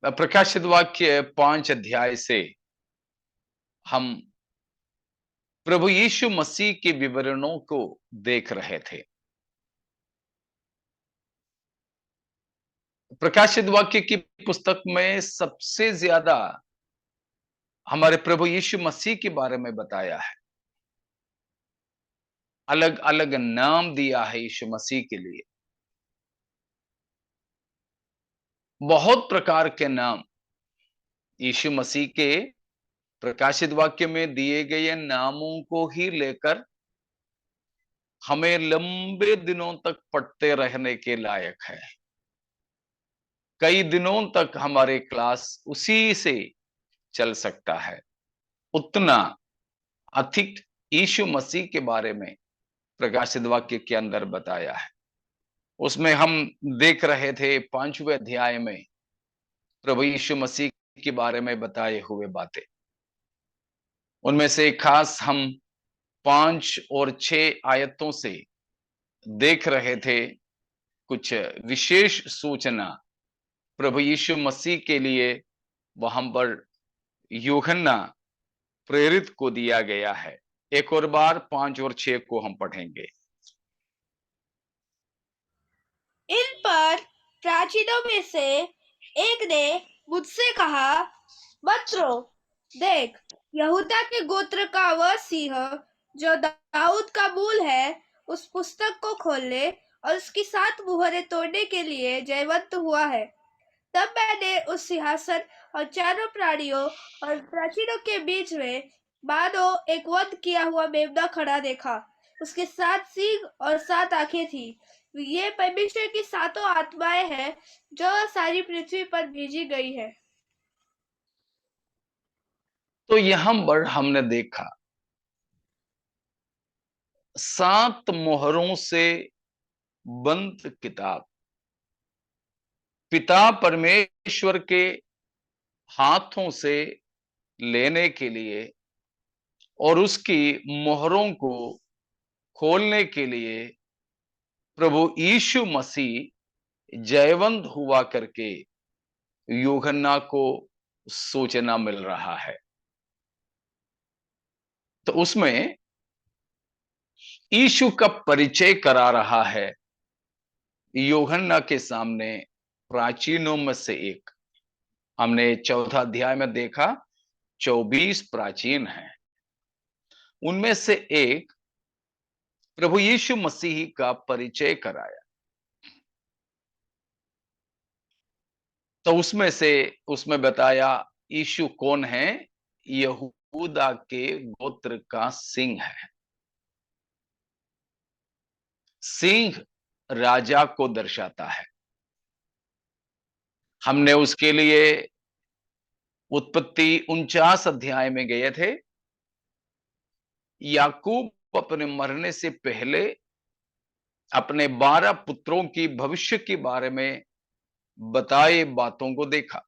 प्रकाशित वाक्य 5 अध्याय से हम प्रभु यीशु मसीह के विवरणों को देख रहे थे। प्रकाशित वाक्य की पुस्तक में सबसे ज्यादा हमारे प्रभु यीशु मसीह के बारे में बताया है। अलग अलग नाम दिया है यीशु मसीह के लिए। बहुत प्रकार के नाम यीशु मसीह के प्रकाशित वाक्य में दिए गए नामों को ही लेकर हमें लंबे दिनों तक पढ़ते रहने के लायक है। कई दिनों तक हमारे क्लास उसी से चल सकता है। उतना अधिक यीशु मसीह के बारे में प्रकाशित वाक्य के अंदर बताया है। उसमें हम देख रहे थे 5वें अध्याय में प्रभु यीशु मसीह के बारे में बताए हुए बातें। उनमें से खास हम 5 और 6 आयतों से देख रहे थे कुछ विशेष सूचना प्रभु यीशु मसीह के लिए वहां पर यूहन्ना प्रेरित को दिया गया है। एक और बार 5 और 6 को हम पढ़ेंगे। इन पर प्राचीनों में से एक ने मुझसे कहा, मत रो, देख, यहूदा के गोत्र का वह सिंह जो दाऊद का मूल है, उस पुस्तक को खोलने और उसकी 7 मुहरें तोड़ने के लिए जयवंत हुआ है। तब मैंने उस सिंहासन और चारों प्राणियों और प्राचीनों के बीच में मानो एक वध किया हुआ मेमना खड़ा देखा। उसके 7 सींग और 7 आंखें थी। ये परमेश्वर की 7 आत्माएं हैं जो सारी पृथ्वी पर भेजी गई है। तो यहां पर हमने देखा 7 मोहरों से बंद किताब पिता परमेश्वर के हाथों से लेने के लिए और उसकी मोहरों को खोलने के लिए प्रभु यीशु मसीह जयवंत हुआ करके यूहन्ना को सूचना मिल रहा है। तो उसमें यीशु का परिचय करा रहा है यूहन्ना के सामने प्राचीनों में से एक। हमने 4 अध्याय में देखा 24 प्राचीन हैं। उनमें से एक प्रभु यीशु मसीह का परिचय कराया। तो उसमें बताया यीशु कौन है। यहूदा के गोत्र का सिंह है। सिंह राजा को दर्शाता है। हमने उसके लिए उत्पत्ति 49 अध्याय में गए थे। याकूब अपने मरने से पहले अपने 12 पुत्रों की भविष्य के बारे में बताए बातों को देखा।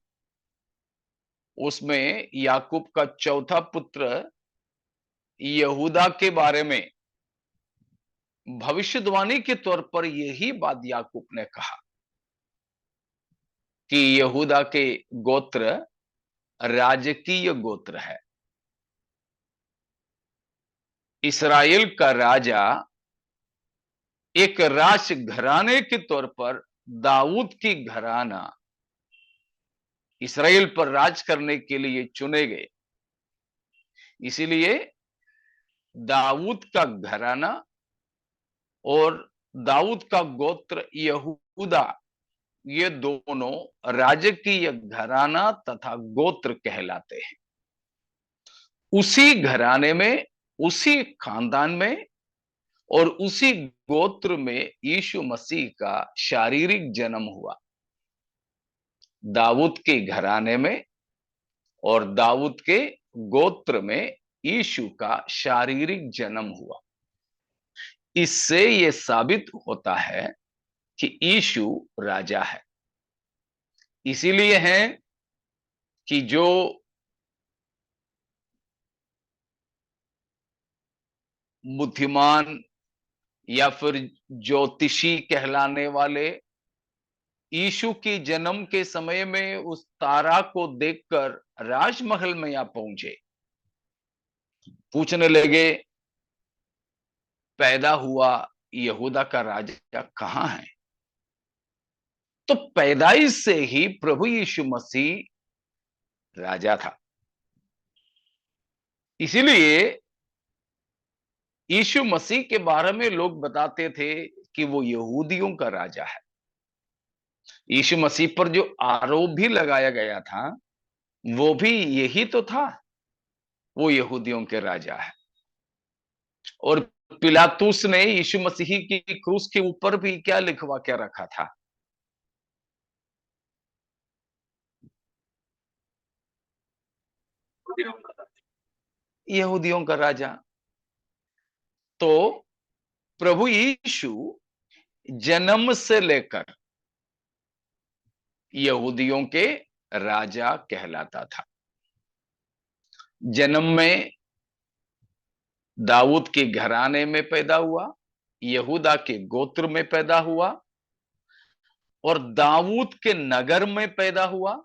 उसमें याकूब का चौथा पुत्र यहूदा के बारे में भविष्यवाणी के तौर पर यही बात याकूब ने कहा कि यहूदा के गोत्र राजकीय गोत्र है। इस्राएल का राजा एक राज घराने के तौर पर दाऊद की घराना इस्राएल पर राज करने के लिए चुने गए। इसीलिए दाऊद का घराना और दाऊद का गोत्र यहूदा, ये दोनों राजकीय घराना तथा गोत्र कहलाते हैं। उसी घराने में, उसी खानदान में और उसी गोत्र में यीशु मसीह का शारीरिक जन्म हुआ। दाऊद के घराने में और दाऊद के गोत्र में यीशु का शारीरिक जन्म हुआ। इससे यह साबित होता है कि यीशु राजा है। इसीलिए है कि जो बुद्धिमान या फिर ज्योतिषी कहलाने वाले यीशु की जन्म के समय में उस तारा को देखकर राजमहल में आ पहुंचे, पूछने लगे, पैदा हुआ यहूदा का राजा कहां है? तो पैदाइश से ही प्रभु यीशु मसीह राजा था। इसीलिए यीशु मसीह के बारे में लोग बताते थे कि वो यहूदियों का राजा है। यीशु मसीह पर जो आरोप भी लगाया गया था, वो भी यही तो था, वो यहूदियों के राजा है। और पिलातुस ने यीशु मसीह की क्रूस के ऊपर भी क्या लिखवा के रखा था? यहूदियों का राजा। तो प्रभु यीशु जन्म से लेकर यहूदियों के राजा कहलाता था। जन्म में दाऊद के घराने में पैदा हुआ, यहूदा के गोत्र में पैदा हुआ और दाऊद के नगर में पैदा हुआ,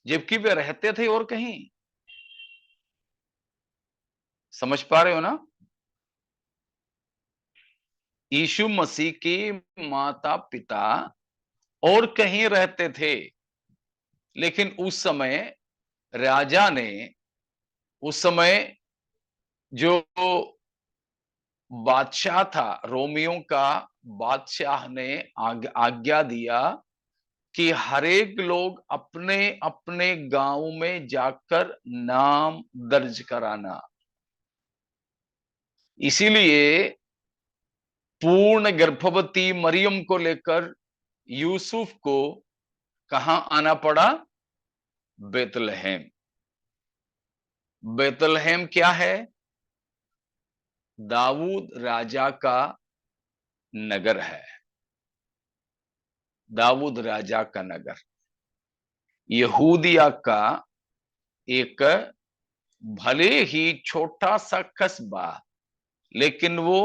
जबकि वे रहते थे और कहीं। समझ पा रहे हो ना? यीशु मसीह के माता पिता और कहीं रहते थे, लेकिन उस समय राजा ने, उस समय जो बादशाह था, रोमियों का बादशाह ने आज्ञा दिया कि हर एक लोग अपने अपने गांव में जाकर नाम दर्ज कराना। इसीलिए पूर्ण गर्भवती मरियम को लेकर यूसुफ को कहां आना पड़ा? बेतलहम। बेतलहम क्या है? दाऊद राजा का नगर है। दाऊद राजा का नगर, यहूदिया का एक भले ही छोटा सा कस्बा, लेकिन वो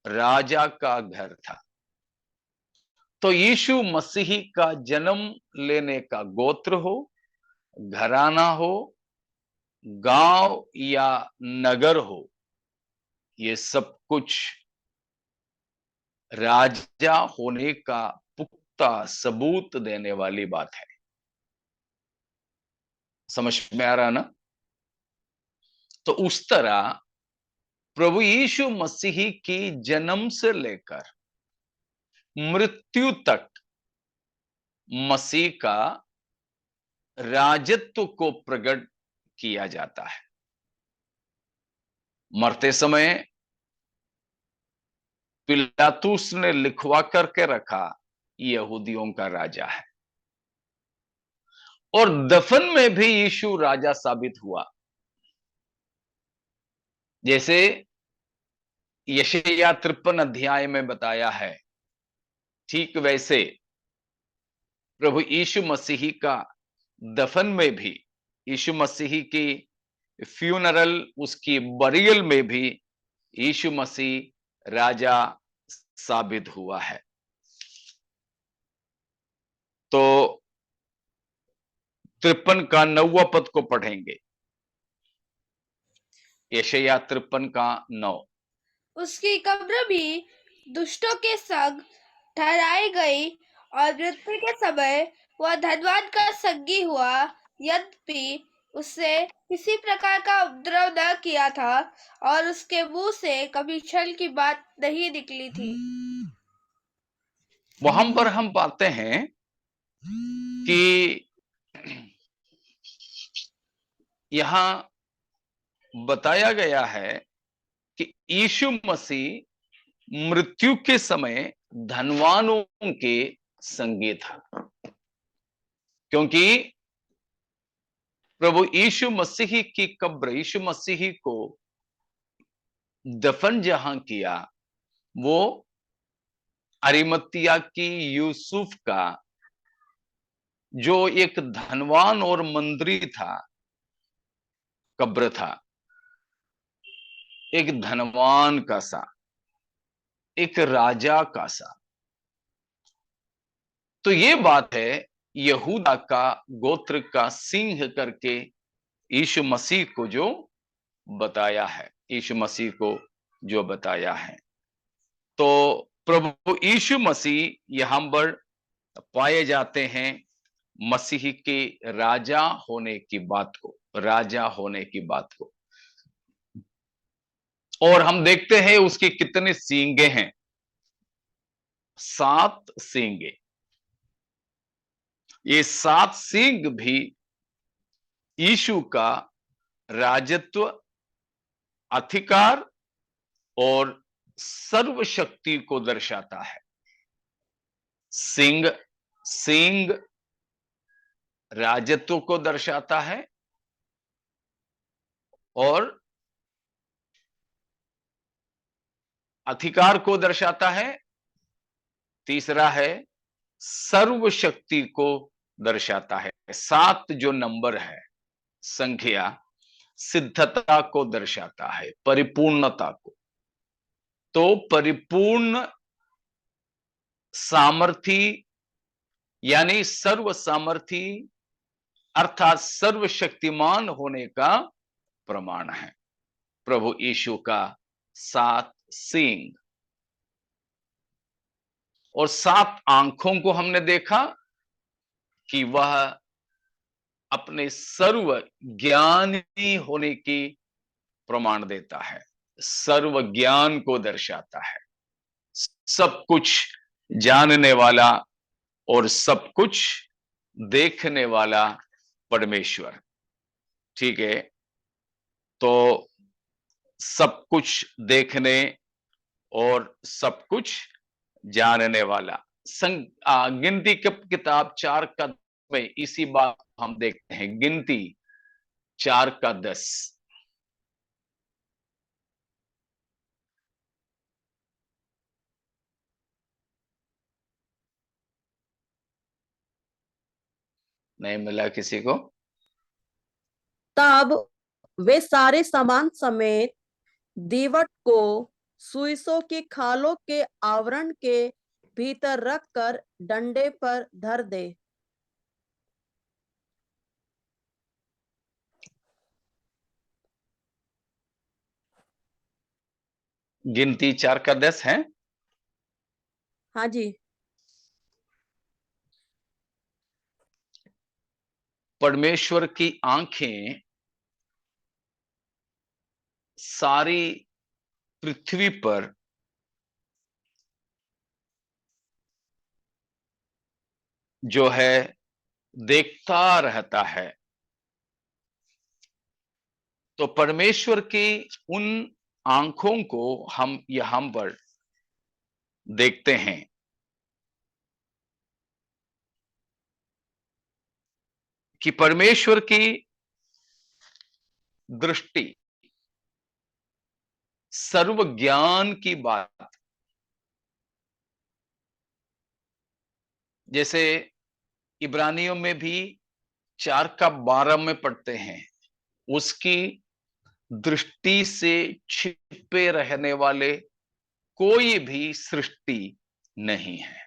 राजा का घर था। तो यीशु मसीह का जन्म लेने का गोत्र हो, घराना हो, गांव या नगर हो, ये सब कुछ राजा होने का पुख्ता सबूत देने वाली बात है। समझ में आ रहा ना? तो उस तरह प्रभु यीशु मसीह की जन्म से लेकर मृत्यु तक मसीह का राजत्व को प्रकट किया जाता है। मरते समय पिलातुस ने लिखवा करके रखा, यहूदियों का राजा है। और दफन में भी यीशु राजा साबित हुआ। जैसे यशायाह 53 अध्याय में बताया है, ठीक वैसे प्रभु यीशु मसीह का दफन में भी, यीशु मसीह की फ्यूनरल, उसकी बरियल में भी यीशु मसीह राजा साबित हुआ है। तो 53 का 9वां पद को पढ़ेंगे। यशायाह 53 का 9। उसकी कब्र भी दुष्टों के संग ठहराई गई और मृत्यु के समय वह धनवान का संगी हुआ, यद्यपि उससे किसी प्रकार का उपद्रव न किया था और उसके मुंह से कभी छल की बात नहीं निकली थी। वहां पर हम पाते हैं कि यहां बताया गया है कि यीशु मसीह मृत्यु के समय धनवानों के संगी था, क्योंकि प्रभु यीशु मसीह की कब्र, यीशु मसीह को दफन जहां किया, वो अरिमतिया की यूसुफ का, जो एक धनवान और मंत्री था, कब्र था। एक धनवान का सा, एक राजा का सा। तो ये बात है, यहूदा का गोत्र का सिंह करके यीशु मसीह को जो बताया है, यीशु मसीह को जो बताया है। तो प्रभु यीशु मसीह यहां पर पाए जाते हैं मसीह के राजा होने की बात को, राजा होने की बात को। और हम देखते हैं उसके कितने सींगे हैं, 7 सींगे। ये 7 सींग भी यीशु का राजत्व, अधिकार और सर्वशक्ति को दर्शाता है। सिंह सिंह राजत्व को दर्शाता है और अधिकार को दर्शाता है। तीसरा है सर्वशक्ति को दर्शाता है। 7 जो नंबर है, संख्या, सिद्धता को दर्शाता है, परिपूर्णता को। तो परिपूर्ण सामर्थी यानी सर्व सामर्थी अर्थात सर्वशक्तिमान होने का प्रमाण है प्रभु यीशु का 7 सींग। और 7 आंखों को हमने देखा कि वह अपने सर्व ज्ञानी होने की प्रमाण देता है, सर्व ज्ञान को दर्शाता है, सब कुछ जानने वाला और सब कुछ देखने वाला परमेश्वर। ठीक है, तो सब कुछ देखने और सब कुछ जानने वाला। गिनती की किताब 4 का में इसी बात हम देखते हैं, गिनती 4 का 10। नहीं मिला किसी को? तब वे सारे सामान समेत दीवट को सुइसों की खालों के आवरण के भीतर रखकर डंडे पर धर दे। गिनती 4 का 10 है। हाँ जी। परमेश्वर की आंखें सारी पृथ्वी पर जो है देखता रहता है। तो परमेश्वर की उन आंखों को हम यहां पर देखते हैं कि परमेश्वर की दृष्टि सर्व ज्ञान की बात, जैसे इब्रानियों में भी 4 का 12 में पढ़ते हैं, उसकी दृष्टि से छिपे रहने वाले कोई भी सृष्टि नहीं है।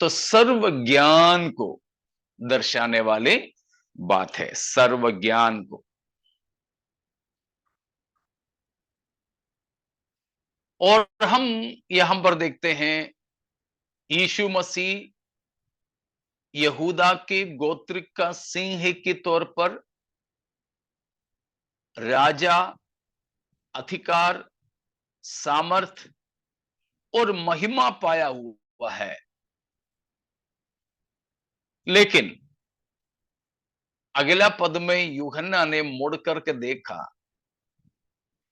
तो सर्व ज्ञान को दर्शाने वाले बात है, सर्व ज्ञान को। और हम यहां पर देखते हैं यीशु मसीह यहूदा के गोत्र का सिंह के तौर पर राजा, अधिकार, सामर्थ और महिमा पाया हुआ है। लेकिन अगला पद में यूहन्ना ने मुड़ करके देखा,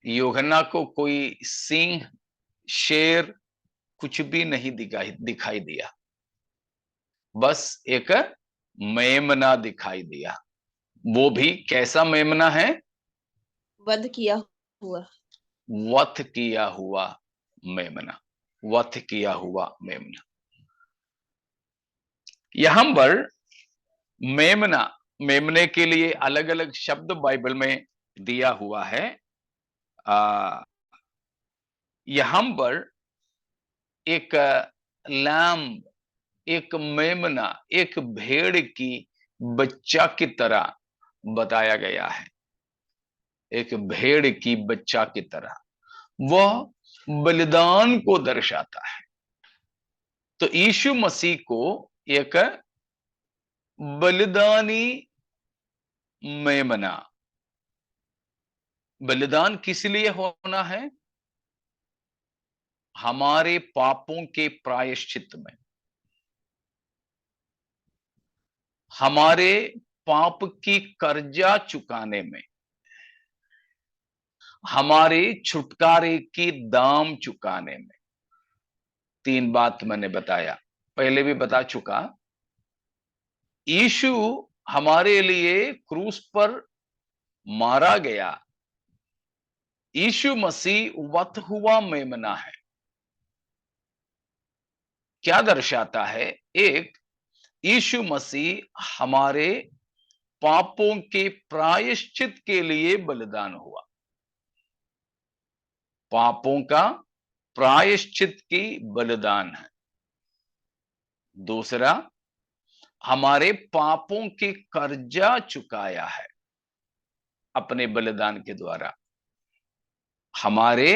यूहन्ना को कोई सिंह, शेर कुछ भी नहीं दिखाई दिया, बस एक मेमना दिखाई दिया। वो भी कैसा मेमना है? वध किया हुआ, वध किया हुआ मेमना, वध किया हुआ मेमना। यहां पर मेमना, मेमने के लिए अलग अलग शब्द बाइबल में दिया हुआ है। यहां पर एक लैम्ब एक मेमना, एक भेड़ की बच्चा की तरह बताया गया है, एक भेड़ की बच्चा की तरह। वह बलिदान को दर्शाता है। तो यीशु मसीह को एक बलिदानी मेमना, बलिदान किस लिए होना है? हमारे पापों के प्रायश्चित में, हमारे पाप की कर्जा चुकाने में, हमारे छुटकारे की दाम चुकाने में। तीन बात मैंने बताया, पहले भी बता चुका। यीशु हमारे लिए क्रूस पर मारा गया। यीशु मसीह वध हुआ मेमना है। क्या दर्शाता है? एक, यीशु मसीह हमारे पापों के प्रायश्चित के लिए बलिदान हुआ। पापों का प्रायश्चित की बलिदान है। दूसरा, हमारे पापों की कर्जा चुकाया है अपने बलिदान के द्वारा। हमारे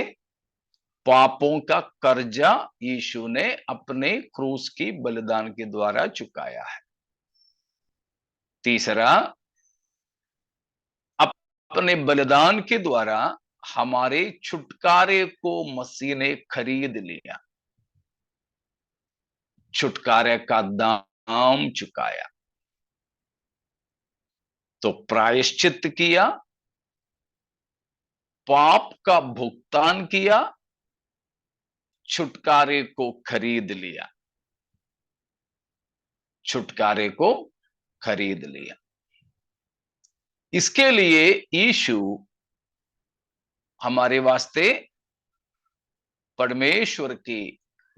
पापों का कर्जा यीशु ने अपने क्रूस की बलिदान के द्वारा चुकाया है। तीसरा, अपने बलिदान के द्वारा हमारे छुटकारे को मसीह ने खरीद लिया, छुटकारे का दाम चुकाया। तो प्रायश्चित किया, पाप का भुगतान किया, छुटकारे को खरीद लिया, छुटकारे को खरीद लिया। इसके लिए यीशु हमारे वास्ते परमेश्वर की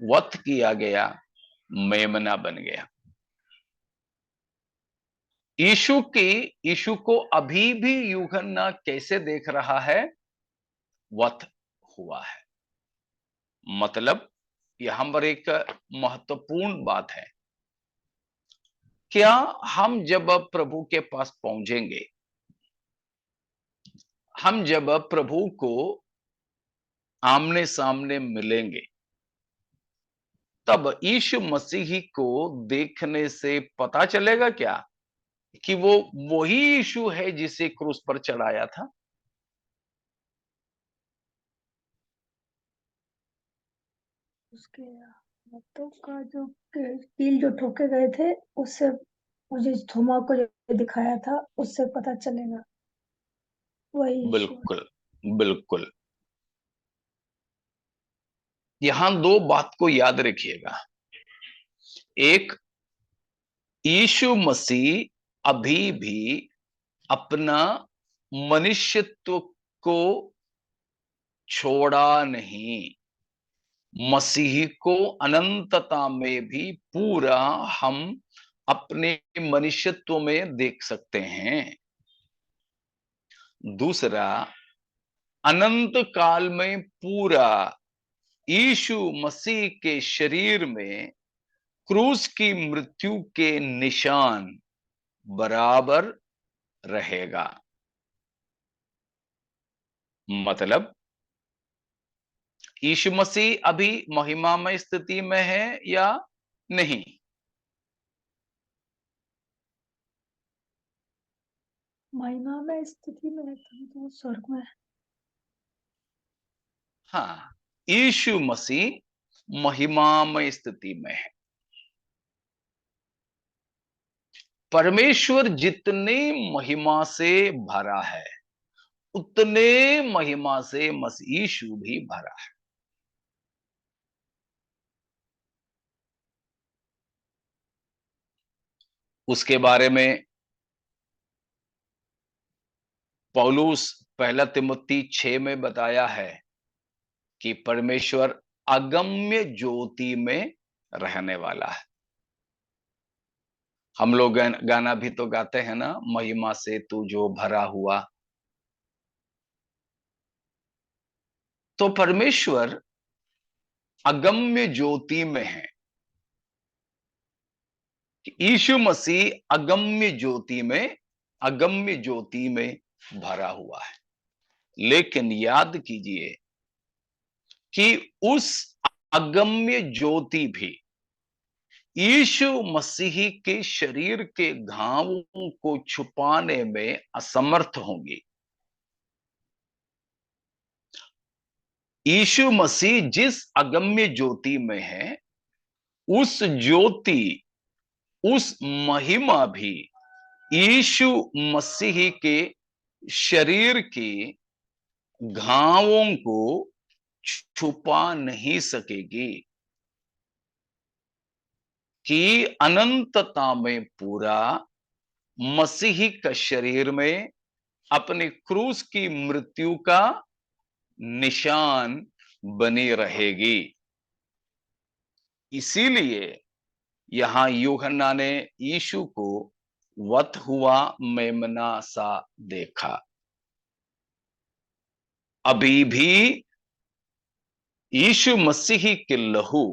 वध किया गया मेमना बन गया। यीशु को अभी भी यूहन्ना कैसे देख रहा है? वध हुआ है। मतलब यहां पर एक महत्वपूर्ण बात है। क्या हम जब प्रभु के पास पहुंचेंगे, हम जब प्रभु को आमने सामने मिलेंगे, तब यीशु मसीह को देखने से पता चलेगा क्या कि वो वही यीशु है जिसे क्रूस पर चढ़ाया था? उसके हाथों का जो कील जो ठोके गए थे, उससे मुझे थोमा को जो दिखाया था, उससे पता चलेगा वही यीशु है। बिल्कुल, बिल्कुल। यहां दो बात को याद रखिएगा। एक, यीशु मसीह अभी भी अपना मनुष्यत्व को छोड़ा नहीं। मसीह को अनंतता में भी पूरा हम अपने मनुष्यत्व में देख सकते हैं। दूसरा, अनंत काल में पूरा यीशु मसीह के शरीर में क्रूस की मृत्यु के निशान बराबर रहेगा। मतलब यीशु मसीह अभी महिमामय स्थिति में है या नहीं? महिमा में स्थिति में है, तो स्वर्ग में है। हाँ, यीशु मसीह महिमामय स्थिति में है। परमेश्वर जितने महिमा से भरा है, उतने महिमा से मसीह यीशु भी भरा है। उसके बारे में पौलुस पहला तिमुथी 6 में बताया है कि परमेश्वर अगम्य ज्योति में रहने वाला है। हम लोग गाना भी तो गाते हैं ना, महिमा से तू जो भरा हुआ। तो परमेश्वर अगम्य ज्योति में है। कि यीशु मसीह अगम्य ज्योति में भरा हुआ है। लेकिन याद कीजिए कि उस अगम्य ज्योति भी यीशु मसीह के शरीर के घावों को छुपाने में असमर्थ होंगी। यीशु मसीह जिस अगम्य ज्योति में है, उस ज्योति, उस महिमा भी यीशु मसीह के शरीर के घावों को छुपा नहीं सकेगी कि अनंतता में पूरा मसीह का शरीर में अपने क्रूस की मृत्यु का निशान बनी रहेगी। इसीलिए यहां यूहन्ना ने यीशु को वत हुआ मेमना सा देखा। अभी भी यीशु मसीह के लहू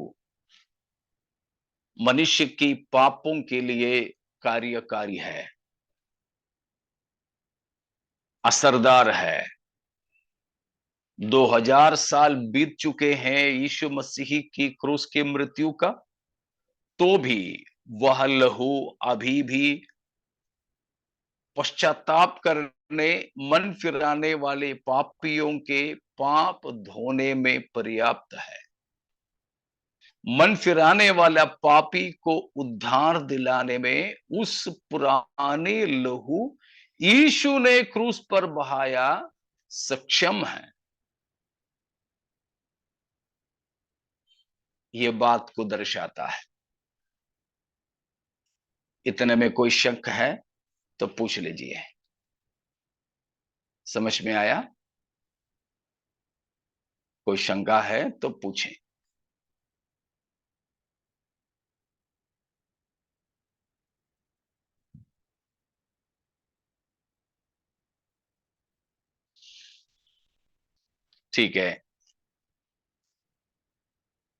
मनुष्य की पापों के लिए कार्यकारी है, असरदार है। 2000 साल बीत चुके हैं यीशु मसीह की क्रूस की मृत्यु का, तो भी वह लहू अभी भी पश्चाताप करने, मन फिराने वाले पापियों के पाप धोने में पर्याप्त है। मन फिराने वाला पापी को उद्धार दिलाने में उस पुराने लहू यीशु ने क्रूस पर बहाया सक्षम है। यह बात को दर्शाता है। इतने में कोई शक है तो पूछ लीजिए। समझ में आया? कोई शंका है तो पूछें। ठीक है,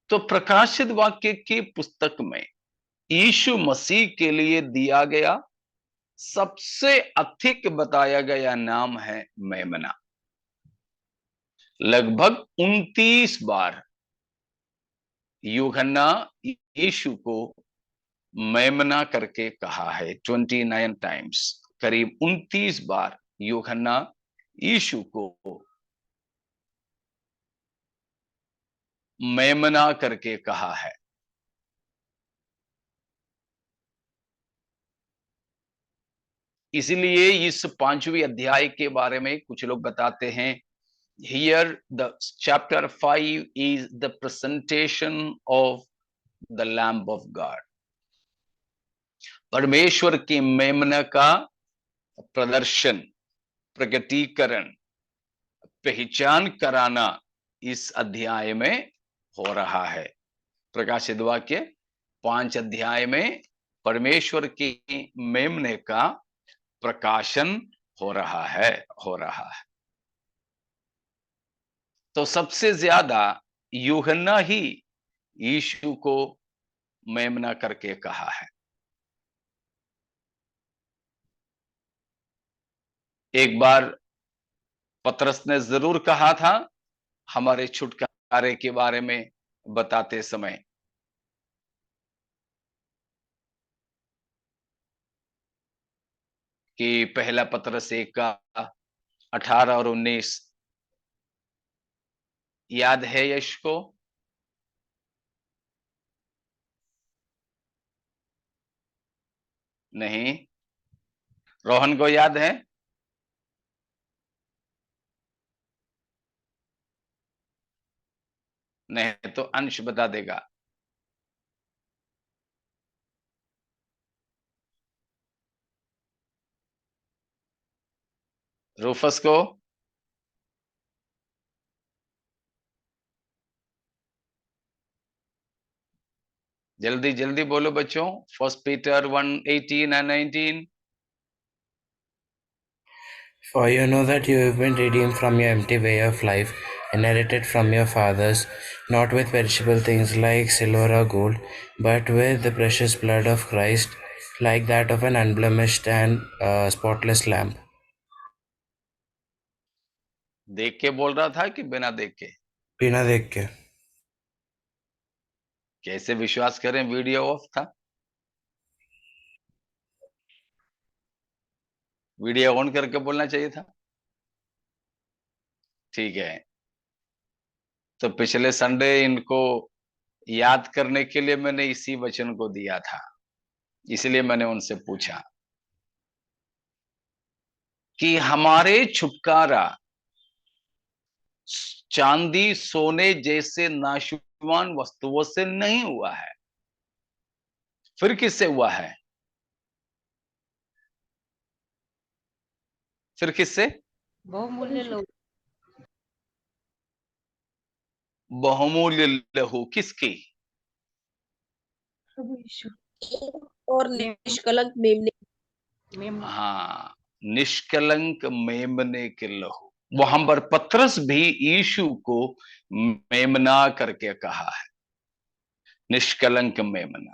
तो प्रकाशित वाक्य की पुस्तक में यीशु मसीह के लिए दिया गया सबसे अधिक बताया गया नाम है मेमना। लगभग 29 बार यूहन्ना यीशु को मेमना करके कहा है। 29 टाइम्स, करीब 29 बार यूहन्ना यीशु को मेमना करके कहा है। इसलिए इस 5वें अध्याय के बारे में कुछ लोग बताते हैं, here the chapter 5 is the presentation of the Lamb of God। परमेश्वर की मेमना का प्रदर्शन, प्रकटीकरण, पहचान कराना इस अध्याय में हो रहा है। प्रकाशित वाक्य 5 अध्याय में परमेश्वर की मेमने का प्रकाशन हो रहा है। तो सबसे ज्यादा यूहन्ना ही यीशु को मेमना करके कहा है। एक बार पतरस ने जरूर कहा था हमारे छुटकारे के बारे में बताते समय, कि पहला पतरस 1 का 18 और 19 याद है यश को? नहीं? रोहन को याद है? नहीं तो अंश बता देगा। रूफस को? जल्दी जल्दी बोलो बच्चों। 1 Peter 1:18 and 19। For you know that you have been redeemed from your empty way of life, inherited from your fathers, not with perishable things like silver or gold, but with the precious blood of Christ, like that of an unblemished and spotless lamb. देख के बोल रहा था कि बिना देख के? बिना देख के। कैसे विश्वास करें, वीडियो ऑफ था। वीडियो ऑन करके बोलना चाहिए था। ठीक है, तो पिछले संडे इनको याद करने के लिए मैंने इसी वचन को दिया था, इसलिए मैंने उनसे पूछा कि हमारे छुटकारा चांदी सोने जैसे नाशवान वस्तुओं से नहीं हुआ है, फिर किससे हुआ है? फिर किससे? बहुमूल्य लोग। बहुमूल्य लहू किसकी? प्रभु यीशु। और निष्कलंक मेमने। हाँ, निष्कलंक मेमने के लहू। वहां पर पतरस भी यीशु को मेमना करके कहा है, निष्कलंक मेमना।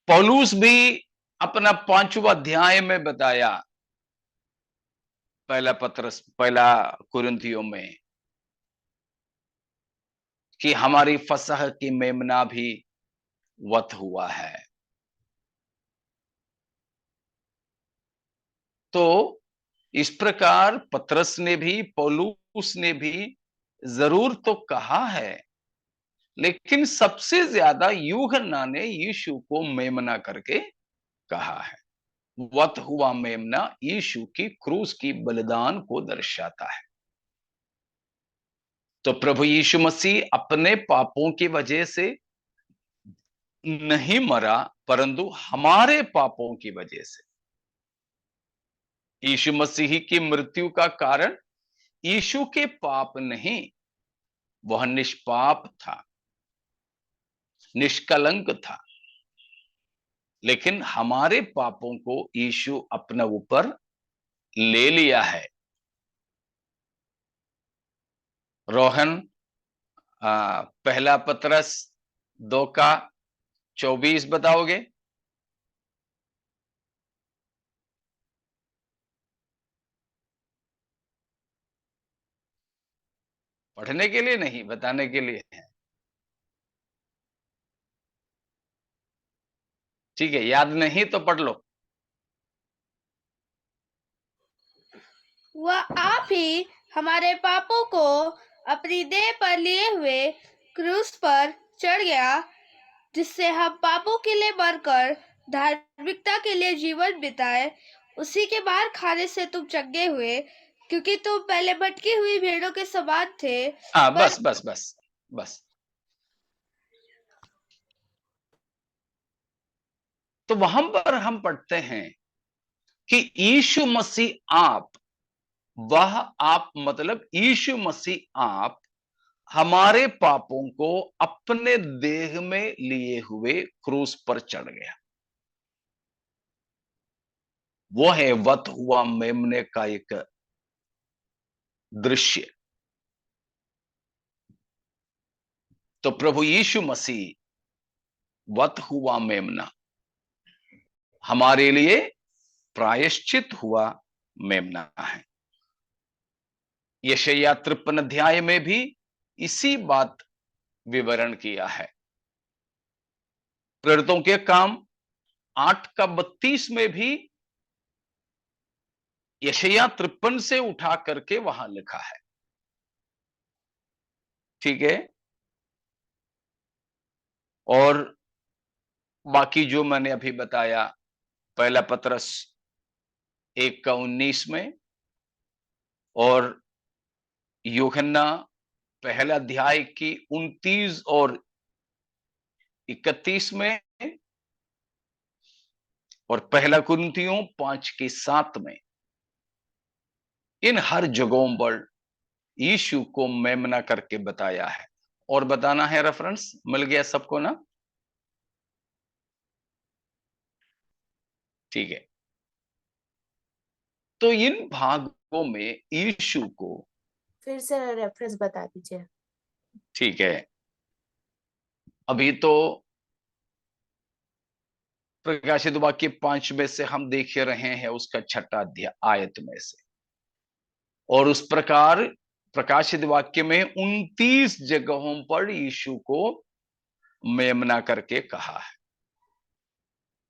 पौलुस भी अपना 5वां अध्याय में बताया, पहला कुरिन्थियों में, कि हमारी फसह की मेमना भी वत हुआ है। तो इस प्रकार पतरस ने भी, पौलुस ने भी जरूर तो कहा है, लेकिन सबसे ज्यादा यूहन्ना ने यीशु को मेमना करके कहा है। वत हुआ मेमना यीशु की क्रूस की बलिदान को दर्शाता है। तो प्रभु यीशु मसीह अपने पापों की वजह से नहीं मरा, परंतु हमारे पापों की वजह से। यीशु मसीह की मृत्यु का कारण यीशु के पाप नहीं, वह निष्पाप था, निष्कलंक था, लेकिन हमारे पापों को यीशु अपने ऊपर ले लिया है। रोहन पहला पतरस 2:24 बताओगे? पढ़ने के लिए नहीं, बताने के लिए है। ठीक है, याद नहीं तो पढ़ लो। वह आप ही हमारे पापों को अपनी देह पर लिए हुए क्रूस पर चढ़ गया, जिससे हम पापों के लिए मरकर धार्मिकता के लिए जीवन बिताए। उसी के बाहर खाने से तुम चंगे हुए, क्योंकि तुम पहले भटकी हुई भेड़ों के समान थे। हाँ, पर बस बस बस बस। तो वहां पर हम पढ़ते हैं कि यीशु मसीह आप, वह आप मतलब यीशु मसीह आप हमारे पापों को अपने देह में लिए हुए क्रूस पर चढ़ गया। वो है वत हुआ मेमने का एक दृश्य। तो प्रभु यीशु मसीह वत हुआ मेमना, हमारे लिए प्रायश्चित हुआ मेमना है। यशायाह 53 अध्याय में भी इसी बात विवरण किया है। प्रेरितों के काम 8:32 में भी यशायाह 53 से उठा करके वहां लिखा है। ठीक है, और बाकी जो मैंने अभी बताया, पहला पतरस 1:19 में, और यूहन्ना पहला अध्याय की 29 और 31 में, और पहला कुरिन्थियों 5:7 में, इन हर जगहों पर यीशु को मेमना करके बताया है। और बताना है, रेफरेंस मिल गया सबको ना? ठीक है, तो इन भागों में यीशु को, फिर से रेफरेंस बता दीजिए। ठीक है, अभी तो प्रकाशित वाक्य 5 में से हम देख रहे हैं उसका 6वां अध्याय आयत में से, और उस प्रकार प्रकाशित वाक्य में 29 जगहों पर यीशु को मेमना करके कहा है।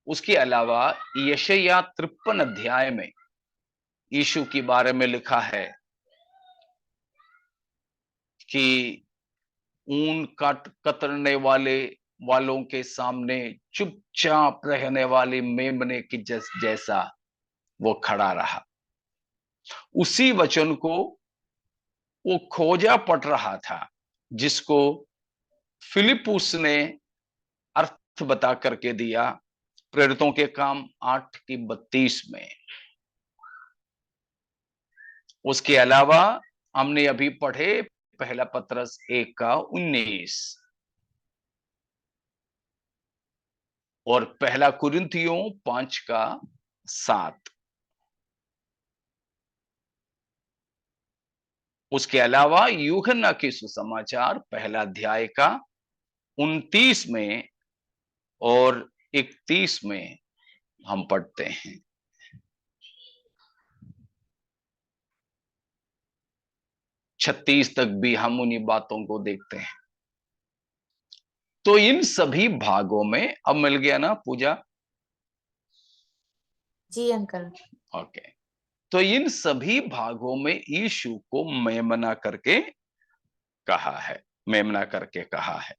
उसके अलावा यशायाह 53 अध्याय में यीशु के बारे में लिखा है कि ऊन कतरने वालों के सामने चुपचाप रहने वाले मेमने की जैसा वो खड़ा रहा। उसी वचन को वो खोजा पड़ रहा था, जिसको फिलिपुस ने अर्थ बता करके दिया प्रेरितों के काम 8:32 में। उसके अलावा हमने अभी पढ़े पहला पत्रस 1:19 और पहला कुरिन्थियों 5:7। उसके अलावा यूहन्ना के सुसमाचार पहला अध्याय का 29 में और 31 में हम पढ़ते हैं। छत्तीस तक भी हम उन्हीं बातों को देखते हैं। तो इन सभी भागों में अब मिल गया ना पूजा? जी अंकल। ओके, तो इन सभी भागों में यीशु को मेमना करके कहा है, मेमना करके कहा है।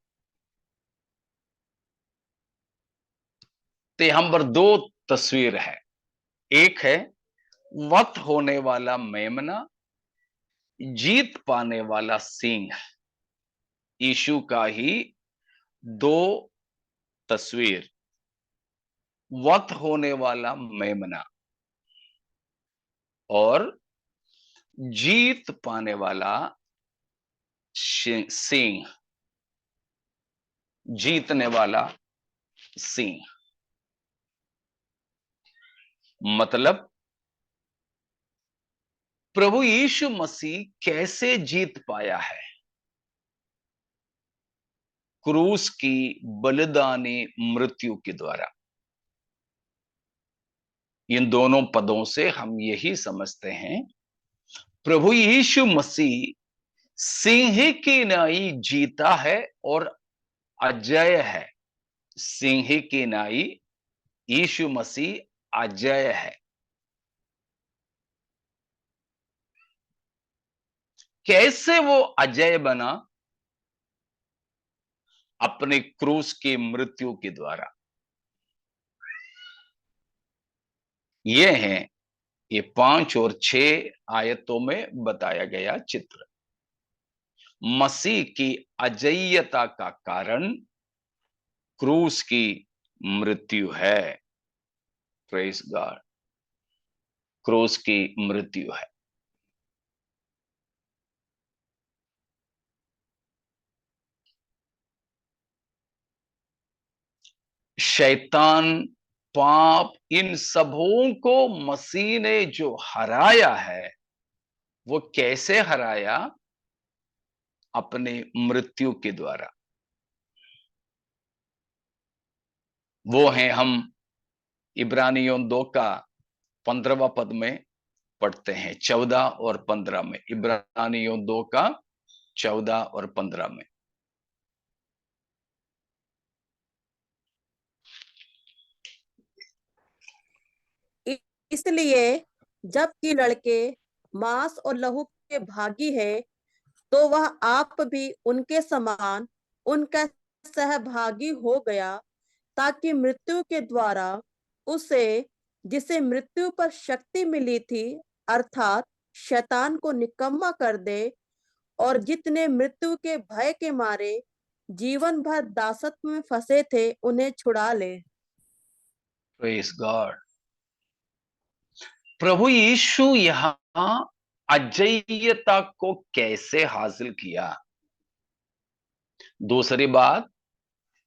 तो यहां पर 2 तस्वीर है। एक है वध होने वाला मेमना, जीत पाने वाला सिंह। यीशु का ही 2 तस्वीर, वध होने वाला मेमना और जीत पाने वाला सिंह, जीतने वाला सिंह। मतलब प्रभु यीशु मसीह कैसे जीत पाया है? क्रूस की बलिदानी मृत्यु के द्वारा। इन दोनों पदों से हम यही समझते हैं प्रभु यीशु मसीह सिंह की नाई जीता है और अजय है। सिंह की नाई यीशु मसीह अजय है। कैसे वो अजय बना? अपने क्रूस की मृत्यु के द्वारा। ये है ये 5 और 6 आयतों में बताया गया चित्र। मसीह की अजय्यता का कारण क्रूस की मृत्यु है। प्रेज गॉड, क्रूस की मृत्यु है। शैतान, पाप, इन सबों को मसीह ने जो हराया है, वो कैसे हराया? अपने मृत्यु के द्वारा। वो है हम इब्रानियों 2 का 15वां पद में पढ़ते हैं, 14 और 15 में। इब्रानियों 2 का 14 और 15 में। इसलिए जबकि लड़के मांस और लहू के भागी है, तो वह आप भी उनके समान उनका सहभागी हो गया, ताकि मृत्यु के द्वारा उसे, जिसे मृत्यु पर शक्ति मिली थी, अर्थात शैतान को निकम्मा कर दे, और जितने मृत्यु के भय के मारे जीवन भर दासत्व में फंसे थे, उन्हें छुड़ा ले। Praise God. प्रभु यीशु यहां अजय्यता को कैसे हासिल किया? दूसरी बात,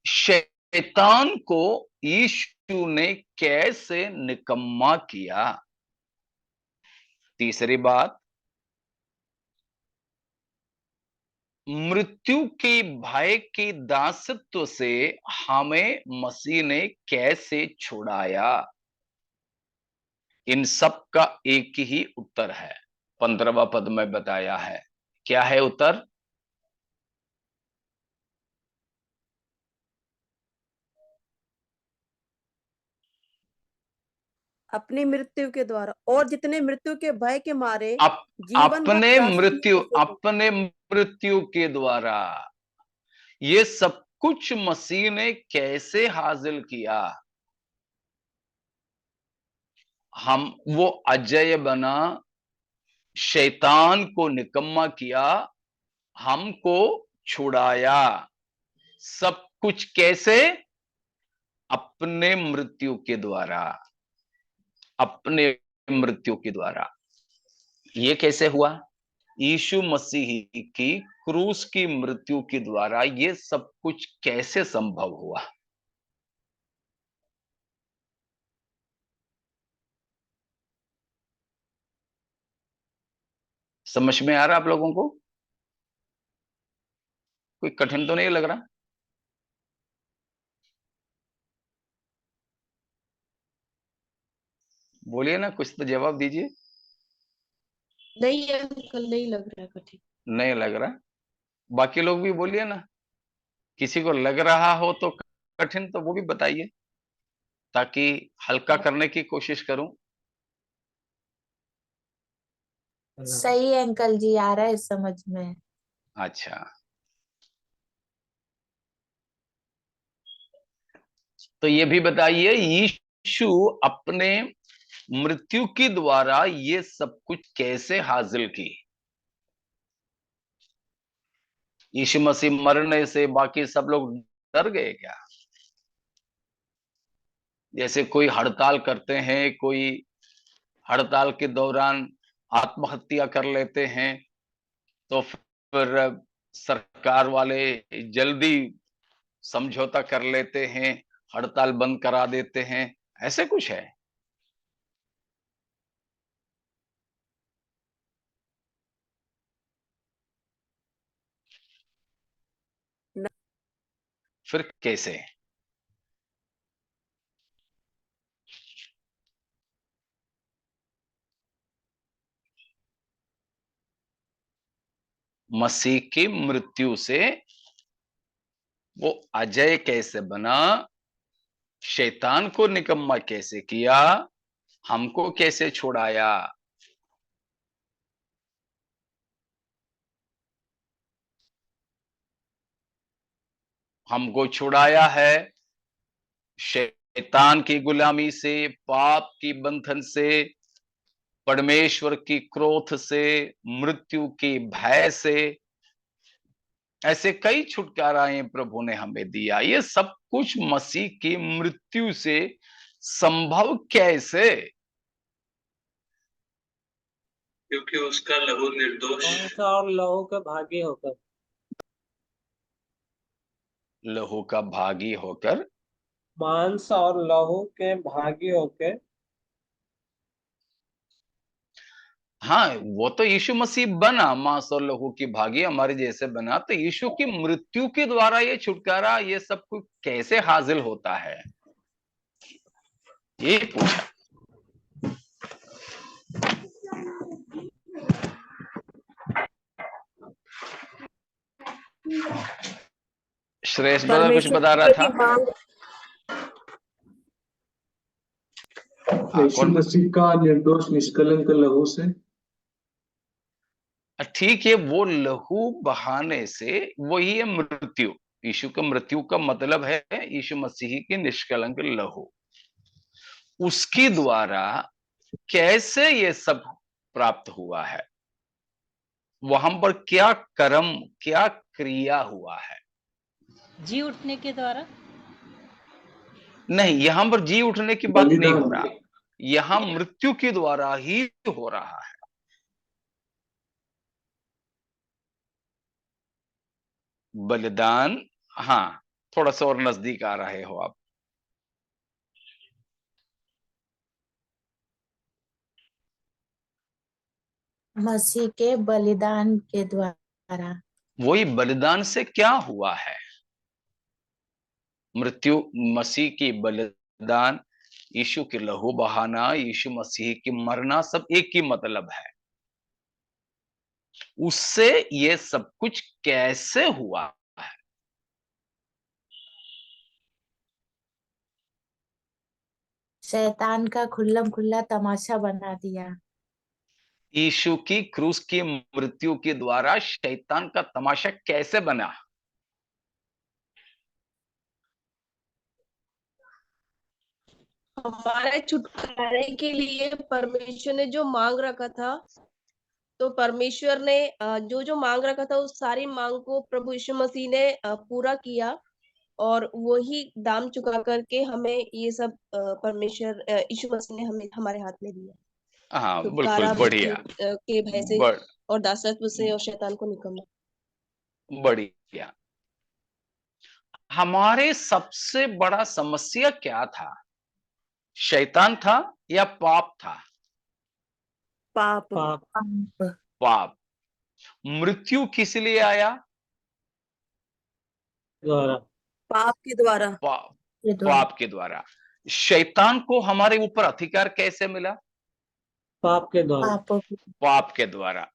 शैतान को यीशु ने कैसे निकम्मा किया? तीसरी बात, मृत्यु के भय के दासत्व से हमें मसीह ने कैसे छुड़ाया। इन सब का एक ही उत्तर है, 15वां पद में बताया है। क्या है उत्तर? अपनी मृत्यु के द्वारा, और जितने मृत्यु के भय के मारे अप, जीवन भर अपने मृत्यु के द्वारा ये सब कुछ मसीह ने कैसे हासिल किया। हम वो अजय बना, शैतान को निकम्मा किया, हमको छुड़ाया। सब कुछ कैसे? अपने मृत्यु के द्वारा, अपने मृत्यु के द्वारा। ये कैसे हुआ? यीशु मसीह की क्रूस की मृत्यु के द्वारा ये सब कुछ कैसे संभव हुआ? समझ में आ रहा आप लोगों को? कोई कठिन तो नहीं लग रहा? बोलिए ना, कुछ तो जवाब दीजिए। नहीं अंकल, नहीं लग रहा है कठिन। नहीं लग रहा? बाकी लोग भी बोलिए ना, किसी को लग रहा हो तो कठिन तो वो भी बताइए, ताकि हल्का करने की कोशिश करूं। सही है अंकल जी, आ रहा है समझ में। अच्छा, तो ये भी बताइए, यीशु अपने मृत्यु के द्वारा ये सब कुछ कैसे हासिल की। यीशु मसीह मरने से बाकी सब लोग डर गए क्या? जैसे कोई हड़ताल करते हैं, कोई हड़ताल के दौरान आत्महत्या कर लेते हैं, तो फिर सरकार वाले जल्दी समझौता कर लेते हैं, हड़ताल बंद करा देते हैं, ऐसे कुछ है? फिर कैसे? मसीह की मृत्यु से वो अजय कैसे बना, शैतान को निकम्मा कैसे किया, हमको कैसे छुड़ाया। हमको छुड़ाया है शैतान की गुलामी से, पाप की बंधन से, परमेश्वर की क्रोध से, मृत्यु के भय से। ऐसे कई छुटकाराएं प्रभु ने हमें दिया। ये सब कुछ मसीह की मृत्यु से संभव कैसे? क्योंकि उसका लहू निर्दोष मांस और लहू का भागी होकर। लहू का भागी होकर। मांस और लहू के भागी होकर। हाँ, वो तो यीशु मसीह बना मांस और लहू की भागी हमारे जैसे बना, तो यीशु की मृत्यु के द्वारा ये छुटकारा, ये सब कुछ कैसे हासिल होता है, ये पूछा। श्रेष्ठ ब्रदर कुछ बता रहा था। यीशु मसीह का निर्दोष निष्कलंक लहू से। ठीक है, वो लहू बहाने से वही है मृत्यु। यीशु का मृत्यु का मतलब है यीशु मसीह की निष्कलंक लहू। उसके द्वारा कैसे ये सब प्राप्त हुआ है, वहां पर क्या कर्म, क्या क्रिया हुआ है? जी उठने के द्वारा? नहीं, यहां पर जी उठने की बात नहीं हो रहा, यहां मृत्यु के द्वारा ही हो रहा है। बलिदान, हाँ, थोड़ा सा और नजदीक आ रहे हो आप। मसीह के बलिदान के द्वारा। वही बलिदान से क्या हुआ है? मृत्यु, मसीह की बलिदान, यीशु की लहू बहाना, यीशु मसीह की मरना, सब एक ही मतलब है। उससे ये सब कुछ कैसे हुआ है? शैतान का खुल्लम खुल्ला तमाशा बना दिया। यीशु की क्रूस की मृत्यु के द्वारा शैतान का तमाशा कैसे बना? हमारे छुटकारे के लिए परमेश्वर ने जो मांग रखा था, तो परमेश्वर ने जो जो मांग रखा था उस सारी मांग को प्रभु यीशु मसीह ने पूरा किया, और वही दाम चुका करके हमें ये सब परमेश्वर यीशु मसीह ने हमें हमारे हाथ में दिया। हाँ, बिल्कुल, छुटकारा मृत्यु बढ़िया, के भय से बड़, और दासत्व से और शैतान को निकलना। बढ़िया। हमारे सबसे बड़ा समस्या क्या था? शैतान था या पाप था? पाप पाप पाप। मृत्यु किस लिए आया? द्वारा। पाप के द्वारा। पाप, के द्वारा। पाप के द्वारा। शैतान को हमारे ऊपर अधिकार कैसे मिला? पाप के द्वारा। पापों की। पाप के द्वारा।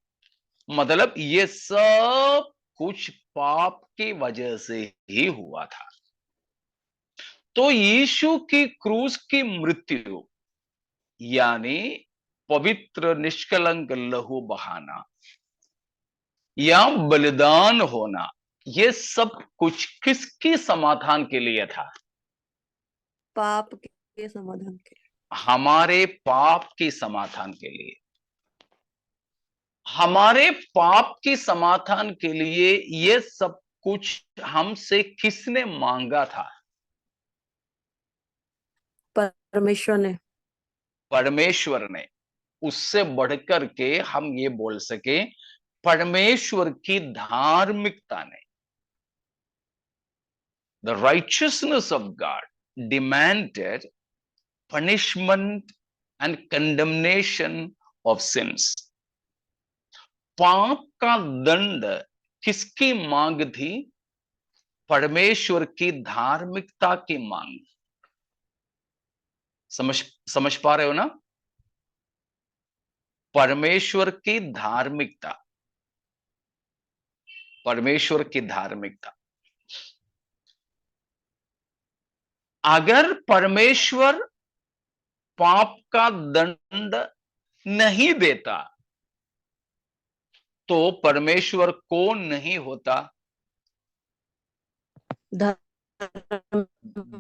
मतलब ये सब कुछ पाप की वजह से ही हुआ था। तो यीशु की क्रूस की मृत्यु यानी पवित्र निष्कलंक लहू बहाना या बलिदान होना, ये सब कुछ किसके समाधान के लिए था? पाप के समाधान के लिए। हमारे पाप के समाधान के लिए। हमारे पाप के समाधान के लिए ये सब कुछ हमसे किसने मांगा था? परमेश्वर ने। परमेश्वर ने। उससे बढ़कर के हम ये बोल सके, परमेश्वर की धार्मिकता ने। The righteousness of God demanded punishment and condemnation of sins. पाप का दंड किसकी मांग थी? परमेश्वर की धार्मिकता की मांग। समझ पा रहे हो ना? परमेश्वर की धार्मिकता, परमेश्वर की धार्मिकता। अगर परमेश्वर पाप का दंड नहीं देता तो परमेश्वर कौन नहीं होता?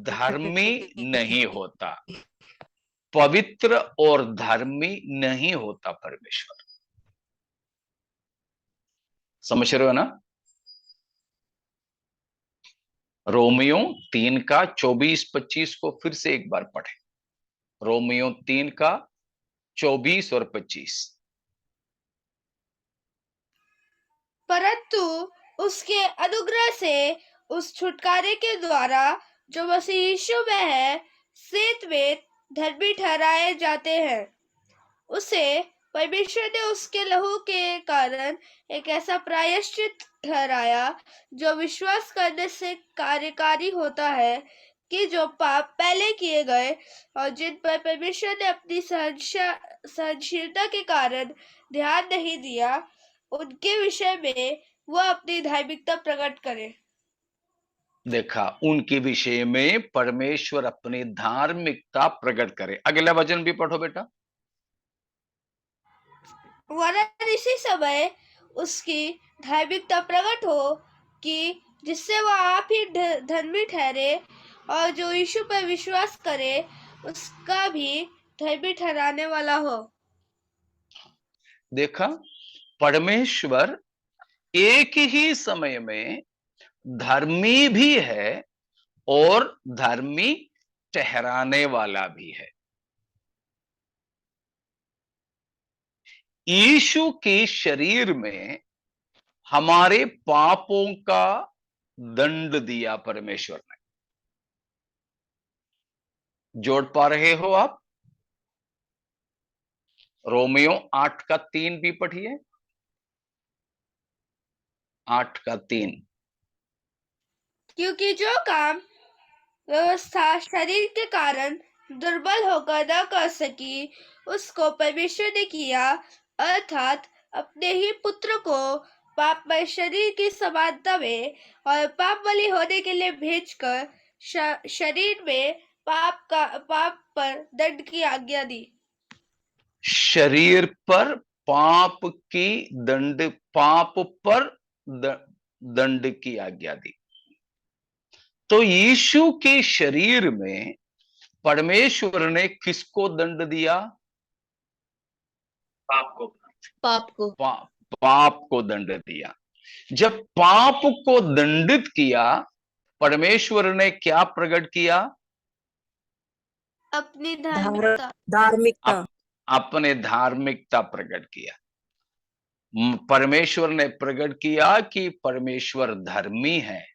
धर्मी नहीं होता, पवित्र और धर्मी नहीं होता परमेश्वर। समझ रहे हो ना? रोमियो 3 का 24-25 को फिर से एक बार पढ़े। रोमियो 3 का 24 और 25। परंतु उसके अनुग्रह से उस छुटकारे के द्वारा जो मसीह यीशु में है, सेतवेद धर्मी ठहराए जाते हैं। उसे परमेश्वर ने उसके लहू के कारण एक ऐसा प्रायश्चित ठहराया जो विश्वास करने से कार्यकारी होता है, कि जो पाप पहले किए गए और जिन पर परमेश्वर ने अपनी सहनशीलता के कारण ध्यान नहीं दिया, उनके विषय में वह अपनी धार्मिकता प्रकट करे। देखा, उनके विषय में परमेश्वर अपनी धार्मिकता प्रकट करे। अगला वचन भी पढ़ो बेटा। वरन इसी समय उसकी धार्मिकता प्रकट हो, कि जिससे वह आप ही धर्मी ठहरे, और जो यीशु पर विश्वास करे उसका भी धर्मी ठहराने वाला हो। देखा, परमेश्वर एक ही समय में धर्मी भी है और धर्मी ठहराने वाला भी है। यीशु के शरीर में हमारे पापों का दंड दिया परमेश्वर ने। जोड़ पा रहे हो आप? रोमियो 8:3 भी पढ़िए। 8:3। क्योंकि जो काम व्यवस्था शरीर के कारण दुर्बल होकर न कर सकी, उसको परमेश्वर ने किया, अर्थात अपने ही पुत्र को पापमय शरीर की समानता में और पाप बलि होने के लिए भेजकर शरीर में पाप पर दंड की आज्ञा दी। शरीर पर पाप पर दंड की आज्ञा दी। तो यीशु के शरीर में परमेश्वर ने किसको दंड दिया? पाप को दंड दिया। जब पाप को दंडित किया, परमेश्वर ने क्या प्रकट किया? अपनी धार्मिकता अपने धार्मिकता प्रकट किया। परमेश्वर ने प्रकट किया कि परमेश्वर धर्मी है,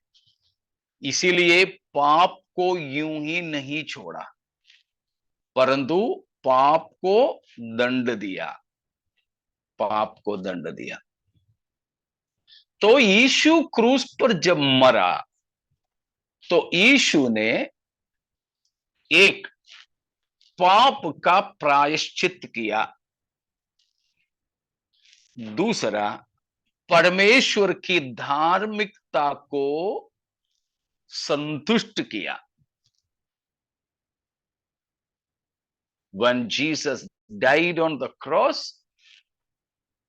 इसीलिए पाप को यूं ही नहीं छोड़ा, परंतु पाप को दंड दिया। पाप को दंड दिया। तो यीशु क्रूस पर जब मरा, तो यीशु ने एक पाप का प्रायश्चित किया, दूसरा परमेश्वर की धार्मिकता को संतुष्ट किया। When Jesus died on the cross,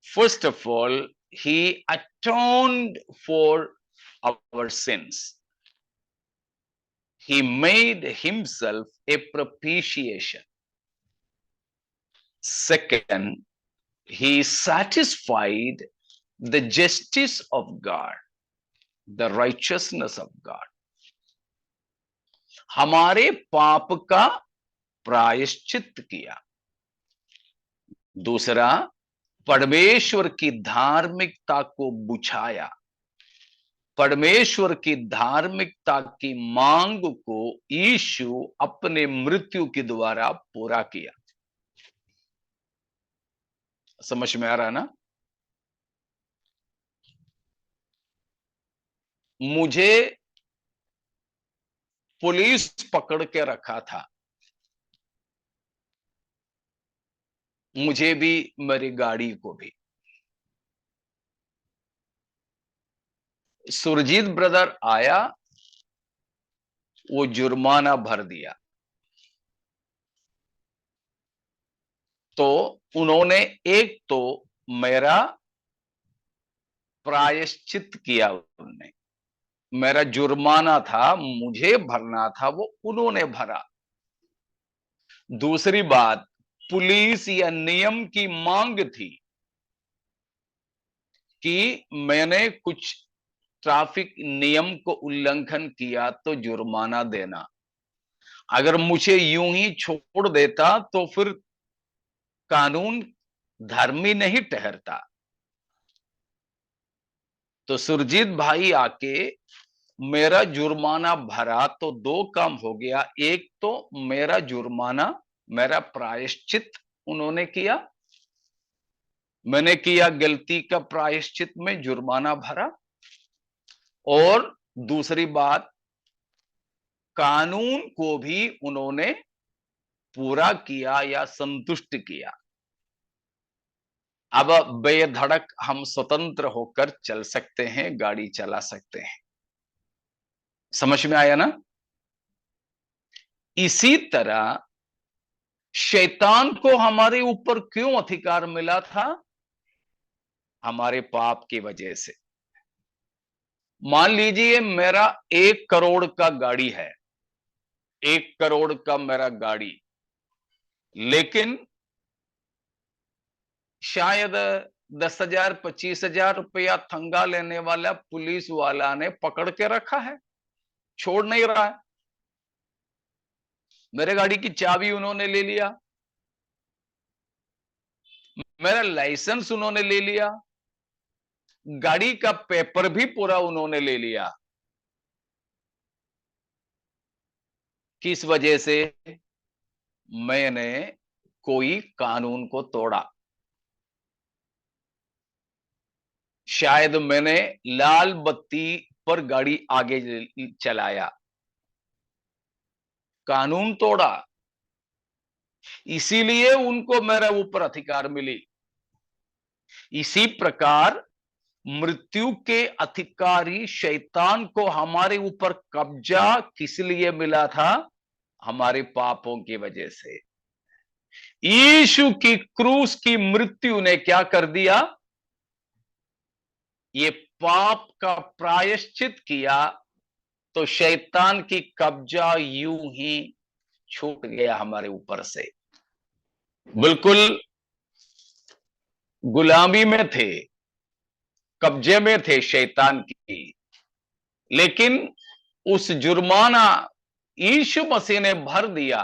first of all, he atoned for our sins. He made himself a propitiation. Second, he satisfied the justice of God, the righteousness of God. हमारे पाप का प्रायश्चित किया। दूसरा, परमेश्वर की धार्मिकता को बुझाया। परमेश्वर की धार्मिकता की मांग को यीशु अपने मृत्यु के द्वारा पूरा किया। समझ में आ रहा ना? मुझे पुलिस पकड़ के रखा था, मुझे भी, मेरी गाड़ी को भी। सुरजीत ब्रदर आया, वो जुर्माना भर दिया। तो उन्होंने एक तो मेरा प्रायश्चित किया, उन्होंने मेरा जुर्माना था, मुझे भरना था, वो उन्होंने भरा। दूसरी बात, पुलिस या नियम की मांग थी कि मैंने कुछ ट्रैफिक नियम को उल्लंघन किया तो जुर्माना देना। अगर मुझे यूं ही छोड़ देता तो फिर कानून धर्मी नहीं ठहरता। तो सुरजीत भाई आके मेरा जुर्माना भरा, तो दो काम हो गया। एक तो मेरा जुर्माना, मेरा प्रायश्चित उन्होंने किया, मैंने किया गलती का प्रायश्चित में जुर्माना भरा, और दूसरी बात, कानून को भी उन्होंने पूरा किया या संतुष्ट किया। अब बेधड़क हम स्वतंत्र होकर चल सकते हैं, गाड़ी चला सकते हैं। समझ में आया ना? इसी तरह शैतान को हमारे ऊपर क्यों अधिकार मिला था? हमारे पाप की वजह से। मान लीजिए मेरा 1 करोड़ का गाड़ी है, 1 करोड़ का मेरा गाड़ी, लेकिन शायद 10,000 25,000 रुपया थंगा लेने वाला पुलिस वाला ने पकड़ के रखा है, छोड़ नहीं रहा है। मेरे गाड़ी की चाबी उन्होंने ले लिया, मेरा लाइसेंस उन्होंने ले लिया, गाड़ी का पेपर भी पूरा उन्होंने ले लिया। किस वजह से? मैंने कोई कानून को तोड़ा। शायद मैंने लाल बत्ती पर गाड़ी आगे चलाया, कानून तोड़ा, इसीलिए उनको मेरे ऊपर अधिकार मिली। इसी प्रकार मृत्यु के अधिकारी शैतान को हमारे ऊपर कब्जा किस लिए मिला था? हमारे पापों की वजह से। यीशु की क्रूस की मृत्यु ने क्या कर दिया? ये पाप का प्रायश्चित किया, तो शैतान की कब्जा यूं ही छूट गया हमारे ऊपर से। बिल्कुल गुलामी में थे, कब्जे में थे शैतान की, लेकिन उस जुर्माना यीशु मसीह ने भर दिया,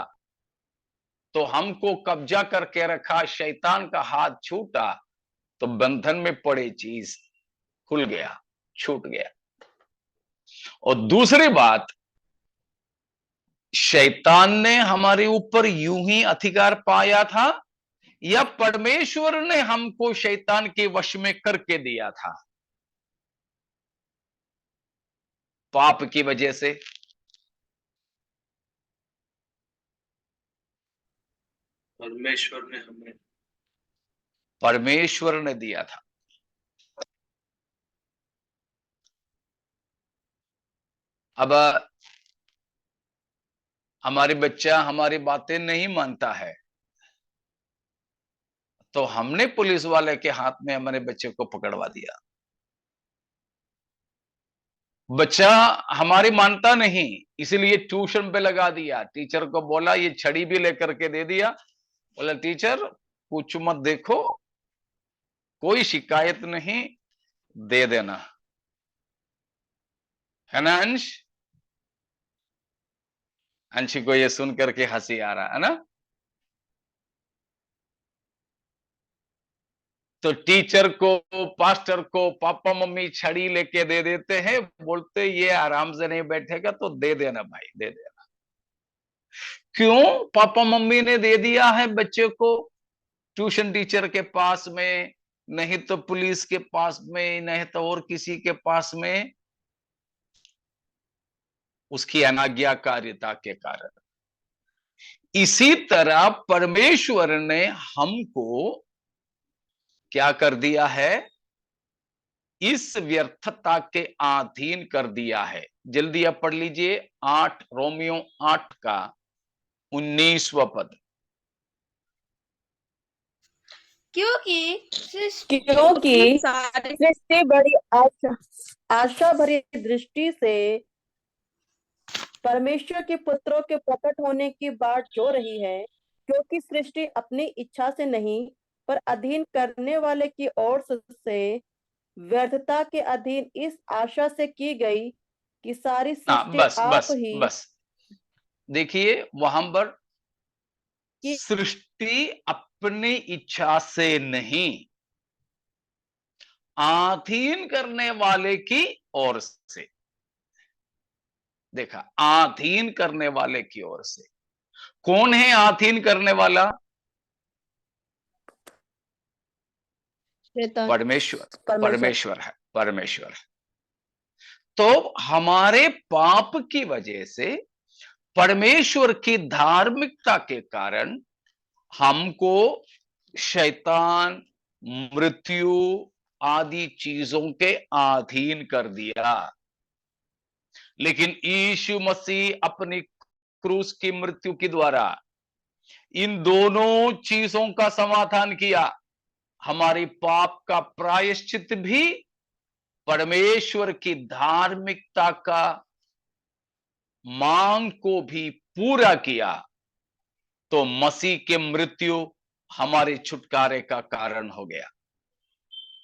तो हमको कब्जा करके रखा, शैतान का हाथ छूटा, तो बंधन में पड़े चीज खुल गया, छूट गया। और दूसरी बात, शैतान ने हमारे ऊपर यूं ही अधिकार पाया था या परमेश्वर ने हमको शैतान के वश में करके दिया था? पाप की वजह से। परमेश्वर ने दिया था। अब हमारी बच्चा हमारी बातें नहीं मानता है, तो हमने पुलिस वाले के हाथ में हमारे बच्चे को पकड़वा दिया। बच्चा हमारी मानता नहीं, इसलिए ट्यूशन पे लगा दिया। टीचर को बोला, ये छड़ी भी लेकर के दे दिया। बोला टीचर कुछ मत देखो, कोई शिकायत नहीं, दे देना, है ना अंश? अंशी को ये सुन करके हंसी आ रहा है ना? तो टीचर को, पास्टर को पापा मम्मी छड़ी लेके दे देते हैं, बोलते ये आराम से नहीं बैठेगा तो दे देना भाई, दे देना। क्यों पापा मम्मी ने दे दिया है बच्चे को ट्यूशन टीचर के पास में, नहीं तो पुलिस के पास में, नहीं तो और किसी के पास में? उसकी अनाज्ञाकारिता के कारण। इसी तरह परमेश्वर ने हमको क्या कर दिया है? इस व्यर्थता के अधीन कर दिया है। जल्दी आप पढ़ लीजिए 8 रोमियो 8 का 19वां पद। क्योंकि सृष्टि बड़ी आशा भरी दृष्टि से परमेश्वर के पुत्रों के प्रकट होने की बाट जो रही है, क्योंकि सृष्टि अपनी इच्छा से नहीं पर अधीन करने वाले की ओर से व्यर्थता के अधीन इस आशा से की गई कि सारी सृष्टि बस आप बस ही बस देखिए वहां पर कि सृष्टि अपनी इच्छा से नहीं, अधीन करने वाले की ओर से। देखा, अधीन करने वाले की ओर से। कौन है अधीन करने वाला? परमेश्वर। परमेश्वर है, परमेश्वर है। तो हमारे पाप की वजह से, परमेश्वर की धार्मिकता के कारण हमको शैतान, मृत्यु आदि चीजों के अधीन कर दिया। लेकिन यीशु मसीह अपनी क्रूस की मृत्यु के द्वारा इन दोनों चीजों का समाधान किया। हमारी पाप का प्रायश्चित भी, परमेश्वर की धार्मिकता का मांग को भी पूरा किया। तो मसीह की मृत्यु हमारे छुटकारे का कारण हो गया।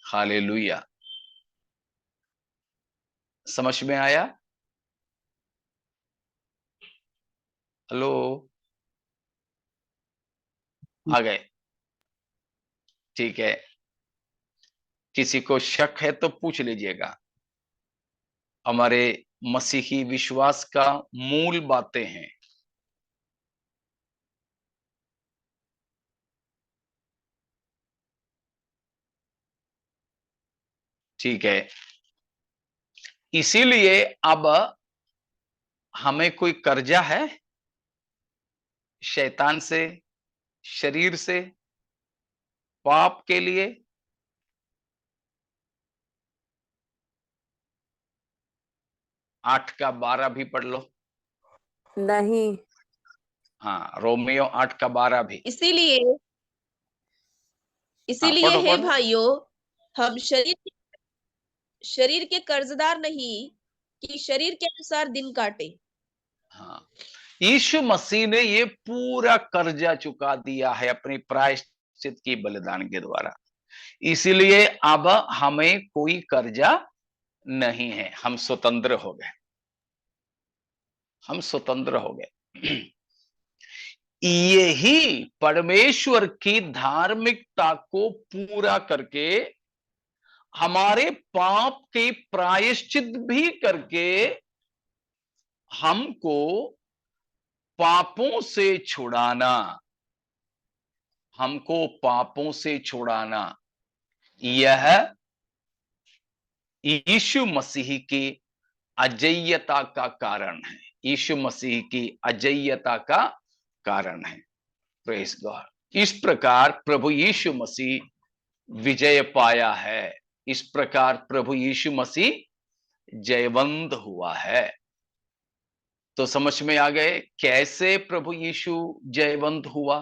हालेलुया। समझ में आया? हेलो, आ गए? ठीक है, किसी को शक है तो पूछ लीजिएगा। हमारे मसीही विश्वास का मूल बातें हैं। ठीक है, इसीलिए अब हमें कोई कर्जा है शैतान से, शरीर से, पाप के लिए? 8 का 12 भी पढ़ लो। नहीं। हाँ, रोमियो 8 का 12 भी। इसीलिए हाँ, इसीलिए पढ़ो हे पढ़ो। भाइयों, हम शरीर के कर्जदार नहीं कि शरीर के अनुसार दिन काटे। हाँ, यीशु मसीह ने ये पूरा कर्जा चुका दिया है अपनी प्रायश्चित की बलिदान के द्वारा, इसीलिए अब हमें कोई कर्जा नहीं है, हम स्वतंत्र हो गए, हम स्वतंत्र हो गए। यही परमेश्वर की धार्मिकता को पूरा करके, हमारे पाप के प्रायश्चित भी करके, हमको पापों से छुड़ाना, हमको पापों से छुड़ाना, यह यीशु मसीह की अजय्यता का कारण है, यीशु मसीह की अजय्यता का कारण है। Praise God. इस प्रकार प्रभु यीशु मसीह विजय पाया है, इस प्रकार प्रभु यीशु मसीह जयवंत हुआ है। तो समझ में आ गए कैसे प्रभु यीशु जयवंत हुआ?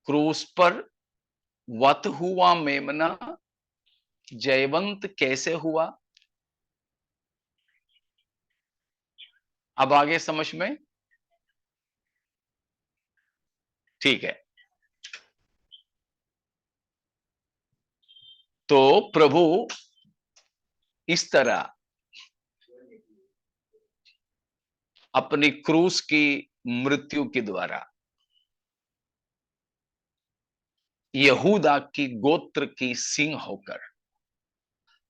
क्रूस पर वध हुआ मेमना जयवंत कैसे हुआ? अब आगे समझ में? ठीक है, तो प्रभु इस तरह अपनी क्रूस की मृत्यु के द्वारा यहूदा की गोत्र की सिंह होकर,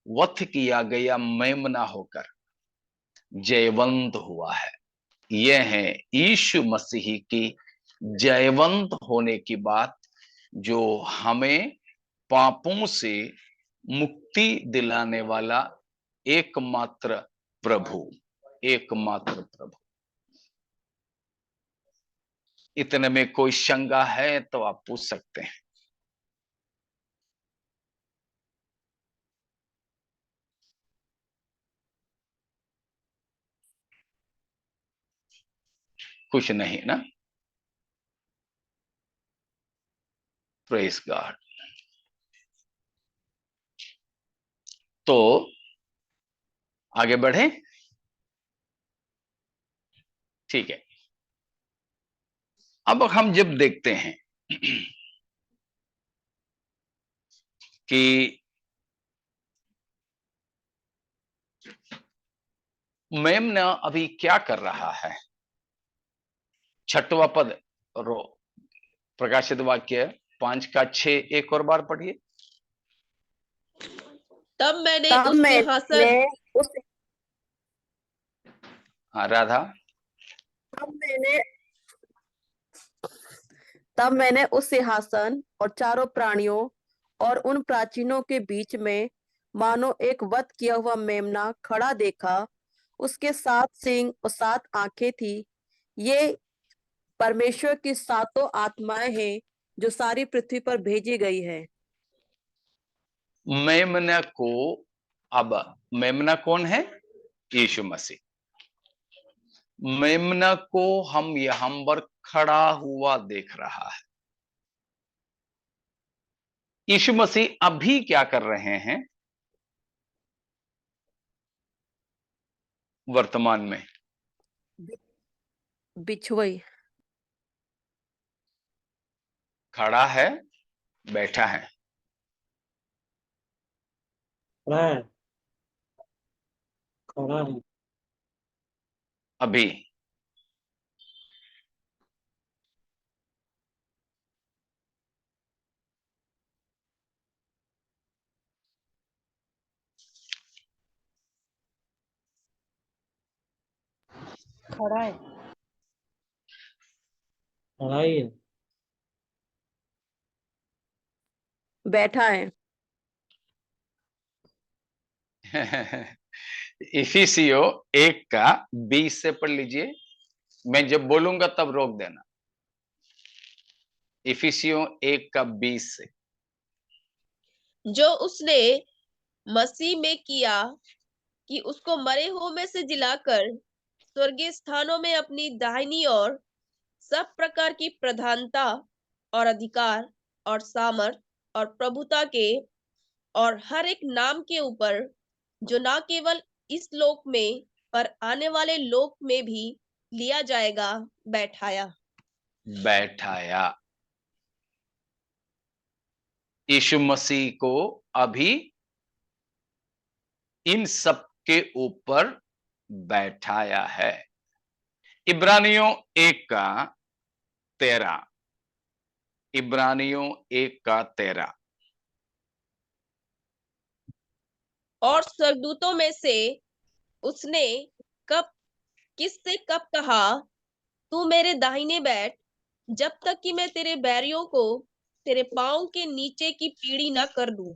वध किया गया मेमना होकर जयवंत हुआ है। यह है यीशु मसीह की जयवंत होने की बात, जो हमें पापों से मुक्ति दिलाने वाला एकमात्र प्रभु, एकमात्र प्रभु। इतने में कोई शंका है तो आप पूछ सकते हैं। कुछ नहीं ना? Praise God. तो आगे बढ़े। ठीक है, अब हम जब देखते हैं कि मेमना अभी क्या कर रहा है, 6वां पद रो प्रकाशित वाक्य 5 का 6 एक और बार पढ़िए। तब मैंने तब उस मैंने सिंहासन उस हाँ राधा। तब मैंने तब मैंने उस सिंहासन और चारों प्राणियों और उन प्राचीनों के बीच में मानो एक वध किया हुआ मेमना खड़ा देखा। उसके 7 सींग और 7 आंखें थी। ये परमेश्वर की 7 आत्माएं हैं जो सारी पृथ्वी पर भेजी गई है। मेमना को, अब मेमना कौन है? यीशु मसीह। मेमना को हम यहां पर खड़ा हुआ देख रहा है। यीशु मसीह अभी क्या कर रहे हैं वर्तमान में? बिछुई खड़ा है, बैठा है? खड़ा है, खड़ा है। अभी खड़ा है। खड़ा ही है। बैठा है। इफिसियो 1:20 से पढ़ लीजिए, मैं जब बोलूंगा तब रोक देना। इफिसियो 1:20 से। जो उसने मसीह में किया कि उसको मरे हुओं में से जिलाकर स्वर्गीय स्थानों में अपनी दाहिनी ओर सब प्रकार की प्रधानता और अधिकार और सामर्थ और प्रभुता के और हर एक नाम के ऊपर, जो ना केवल इस लोक में पर आने वाले लोक में भी लिया जाएगा, बैठाया। यीशु मसीह को अभी इन सब के ऊपर बैठाया है। इब्रानियों 1:13। इब्रानियों 1:13। और स्वर्गदूतों में से उसने किससे कब कहा, तू मेरे दाहिने बैठ, जब तक कि मैं तेरे बैरियों को तेरे पांव के नीचे की पीढ़ी न कर दूं।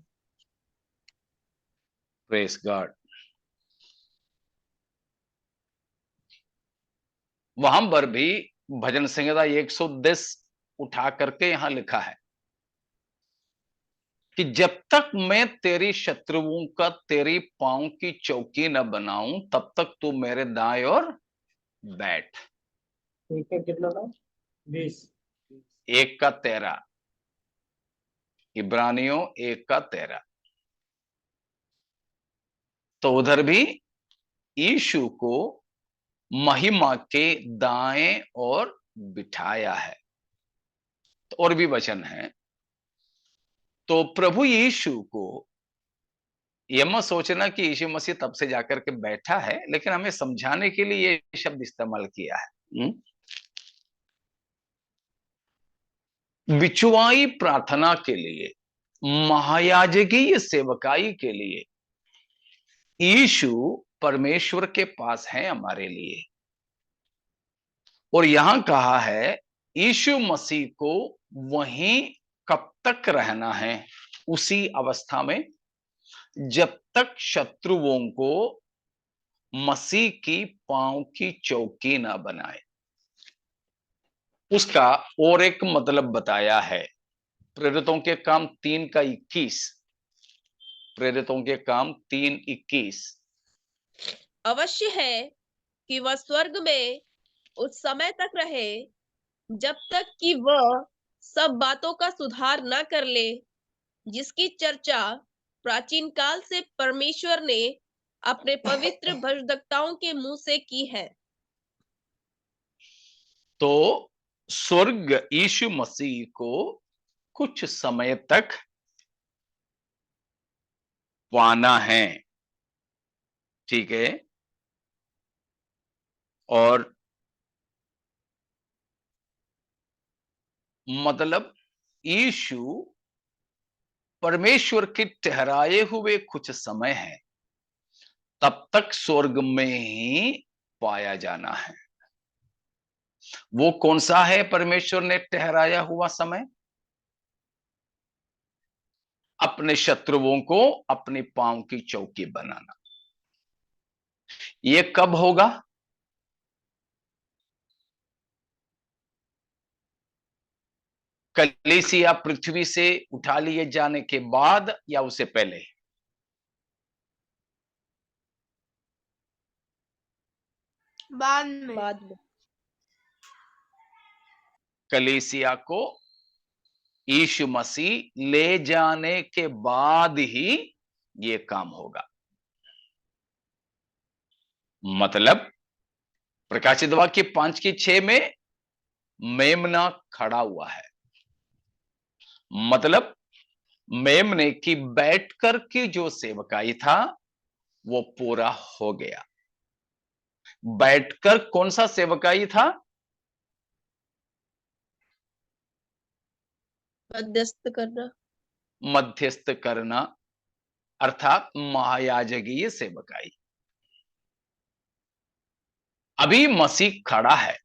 Praise God. वहां पर भी भजन संहिता 110 उठा करके यहां लिखा है कि जब तक मैं तेरी शत्रुओं का तेरी पांव की चौकी न बनाऊं, तब तक तू मेरे दाएं और बैठ। ठीक है, कितना था? 20। 1:13। इब्रानियों 1:13। तो उधर भी यीशु को महिमा के दाएं और बिठाया है। तो और भी वचन है। तो प्रभु यीशु को यह मत सोचना कि यीशु मसीह तब से जाकर के बैठा है, लेकिन हमें समझाने के लिए ये शब्द इस्तेमाल किया है। बिचुआई प्रार्थना के लिए, महायाजकीय सेवकाई के लिए यीशु परमेश्वर के पास है हमारे लिए। और यहां कहा है यीशु मसीह को वहीं कब तक रहना है? उसी अवस्था में जब तक शत्रुओं को मसीह की पांव की चौकी ना बनाए। उसका और एक मतलब बताया है, प्रेरितों के काम 3:21। प्रेरितों के काम 3:21। अवश्य है कि वह स्वर्ग में उस समय तक रहे जब तक कि वह सब बातों का सुधार न कर ले, जिसकी चर्चा प्राचीन काल से परमेश्वर ने अपने पवित्र भजदक्ताओं के मुंह से की है। तो स्वर्ग यीशु मसीह को कुछ समय तक पाना है, ठीक है। और मतलब यीशु परमेश्वर के ठहराए हुए कुछ समय है, तब तक स्वर्ग में ही पाया जाना है। वो कौन सा है परमेश्वर ने ठहराया हुआ समय? अपने शत्रुओं को अपने पांव की चौकी बनाना। ये कब होगा? कलीसिया पृथ्वी से उठा लिए जाने के बाद या उससे पहले? बाद में। कलीसिया को यीशु मसीह ले जाने के बाद ही ये काम होगा। मतलब प्रकाशित वाक्य 5:6 में मेमना खड़ा हुआ है। मतलब मेमने की बैठकर की जो सेवकाई था वो पूरा हो गया। बैठकर कौन सा सेवकाई था? मध्यस्थ करना। मध्यस्थ करना, अर्थात महायाजकीय सेवकाई। अभी मसीह खड़ा है।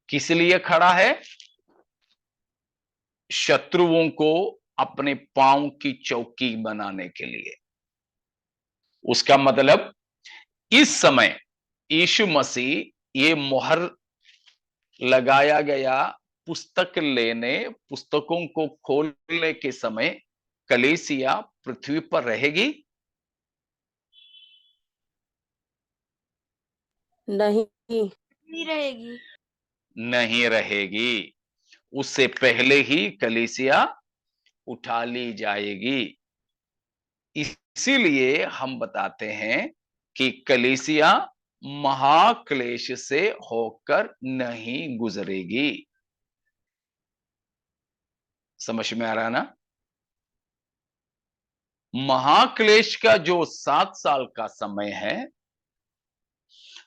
किस लिए खड़ा है? शत्रुओं को अपने पांव की चौकी बनाने के लिए। उसका मतलब इस समय यीशु मसीह ये मोहर लगाया गया पुस्तक लेने, पुस्तकों को खोलने के समय कलीसिया पृथ्वी पर रहेगी? नहीं। नहीं रहेगी। नहीं रहेगी। उससे पहले ही कलीसिया उठा ली जाएगी। इसीलिए हम बताते हैं कि कलीसिया महाक्लेश से होकर नहीं गुजरेगी। समझ में आ रहा ना? महाक्लेश का जो 7 साल का समय है,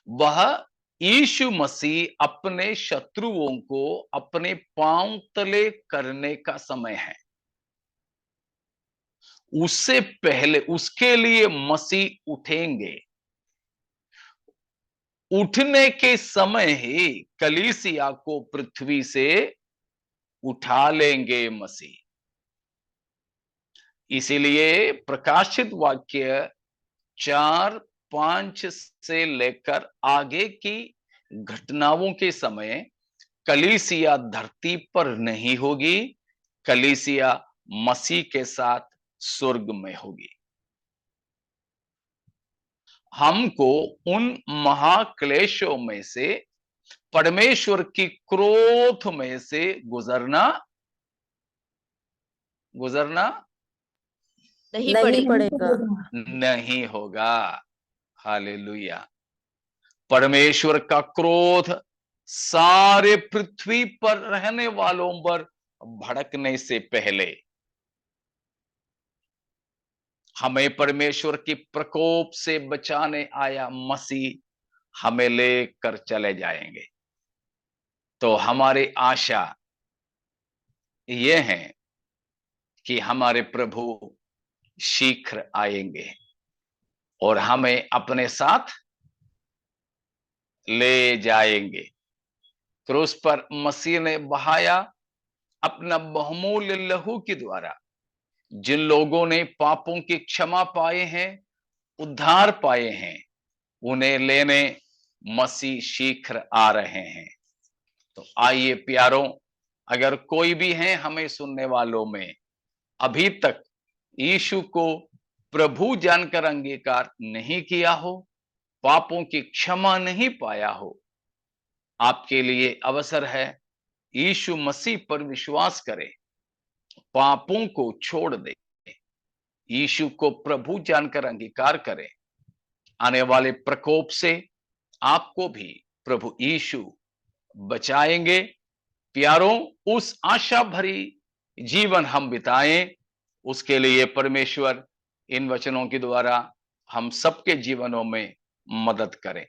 वह यीशु मसीह अपने शत्रुओं को अपने पांव तले करने का समय है। उससे पहले उसके लिए मसीह उठेंगे। उठने के समय ही कलीसिया को पृथ्वी से उठा लेंगे मसीह। इसीलिए प्रकाशित वाक्य 4-5 से लेकर आगे की घटनाओं के समय कलीसिया धरती पर नहीं होगी, कलीसिया मसीह के साथ स्वर्ग में होगी। हमको उन महाक्लेशों में से, परमेश्वर की क्रोध में से गुजरना नहीं नहीं पड़ेगा। पड़ेगा। नहीं होगा। हालेलुया। परमेश्वर का क्रोध सारे पृथ्वी पर रहने वालों पर भड़कने से पहले हमें परमेश्वर की प्रकोप से बचाने आया मसीह हमें लेकर चले जाएंगे। तो हमारी आशा ये है कि हमारे प्रभु शीघ्र आएंगे और हमें अपने साथ ले जाएंगे। क्रूस पर मसीह ने बहाया अपना बहुमूल्य लहू के द्वारा जिन लोगों ने पापों की क्षमा पाए हैं, उद्धार पाए हैं, उन्हें लेने मसीह शीघ्र आ रहे हैं। तो आइए प्यारों, अगर कोई भी है हमें सुनने वालों में अभी तक यीशु को प्रभु जानकर अंगीकार नहीं किया हो, पापों की क्षमा नहीं पाया हो, आपके लिए अवसर है। यीशु मसीह पर विश्वास करें, पापों को छोड़ दे, यीशु को प्रभु जानकर अंगीकार करें। आने वाले प्रकोप से आपको भी प्रभु यीशु बचाएंगे। प्यारों, उस आशा भरी जीवन हम बिताएं, उसके लिए परमेश्वर इन वचनों के द्वारा हम सबके जीवनों में मदद करें।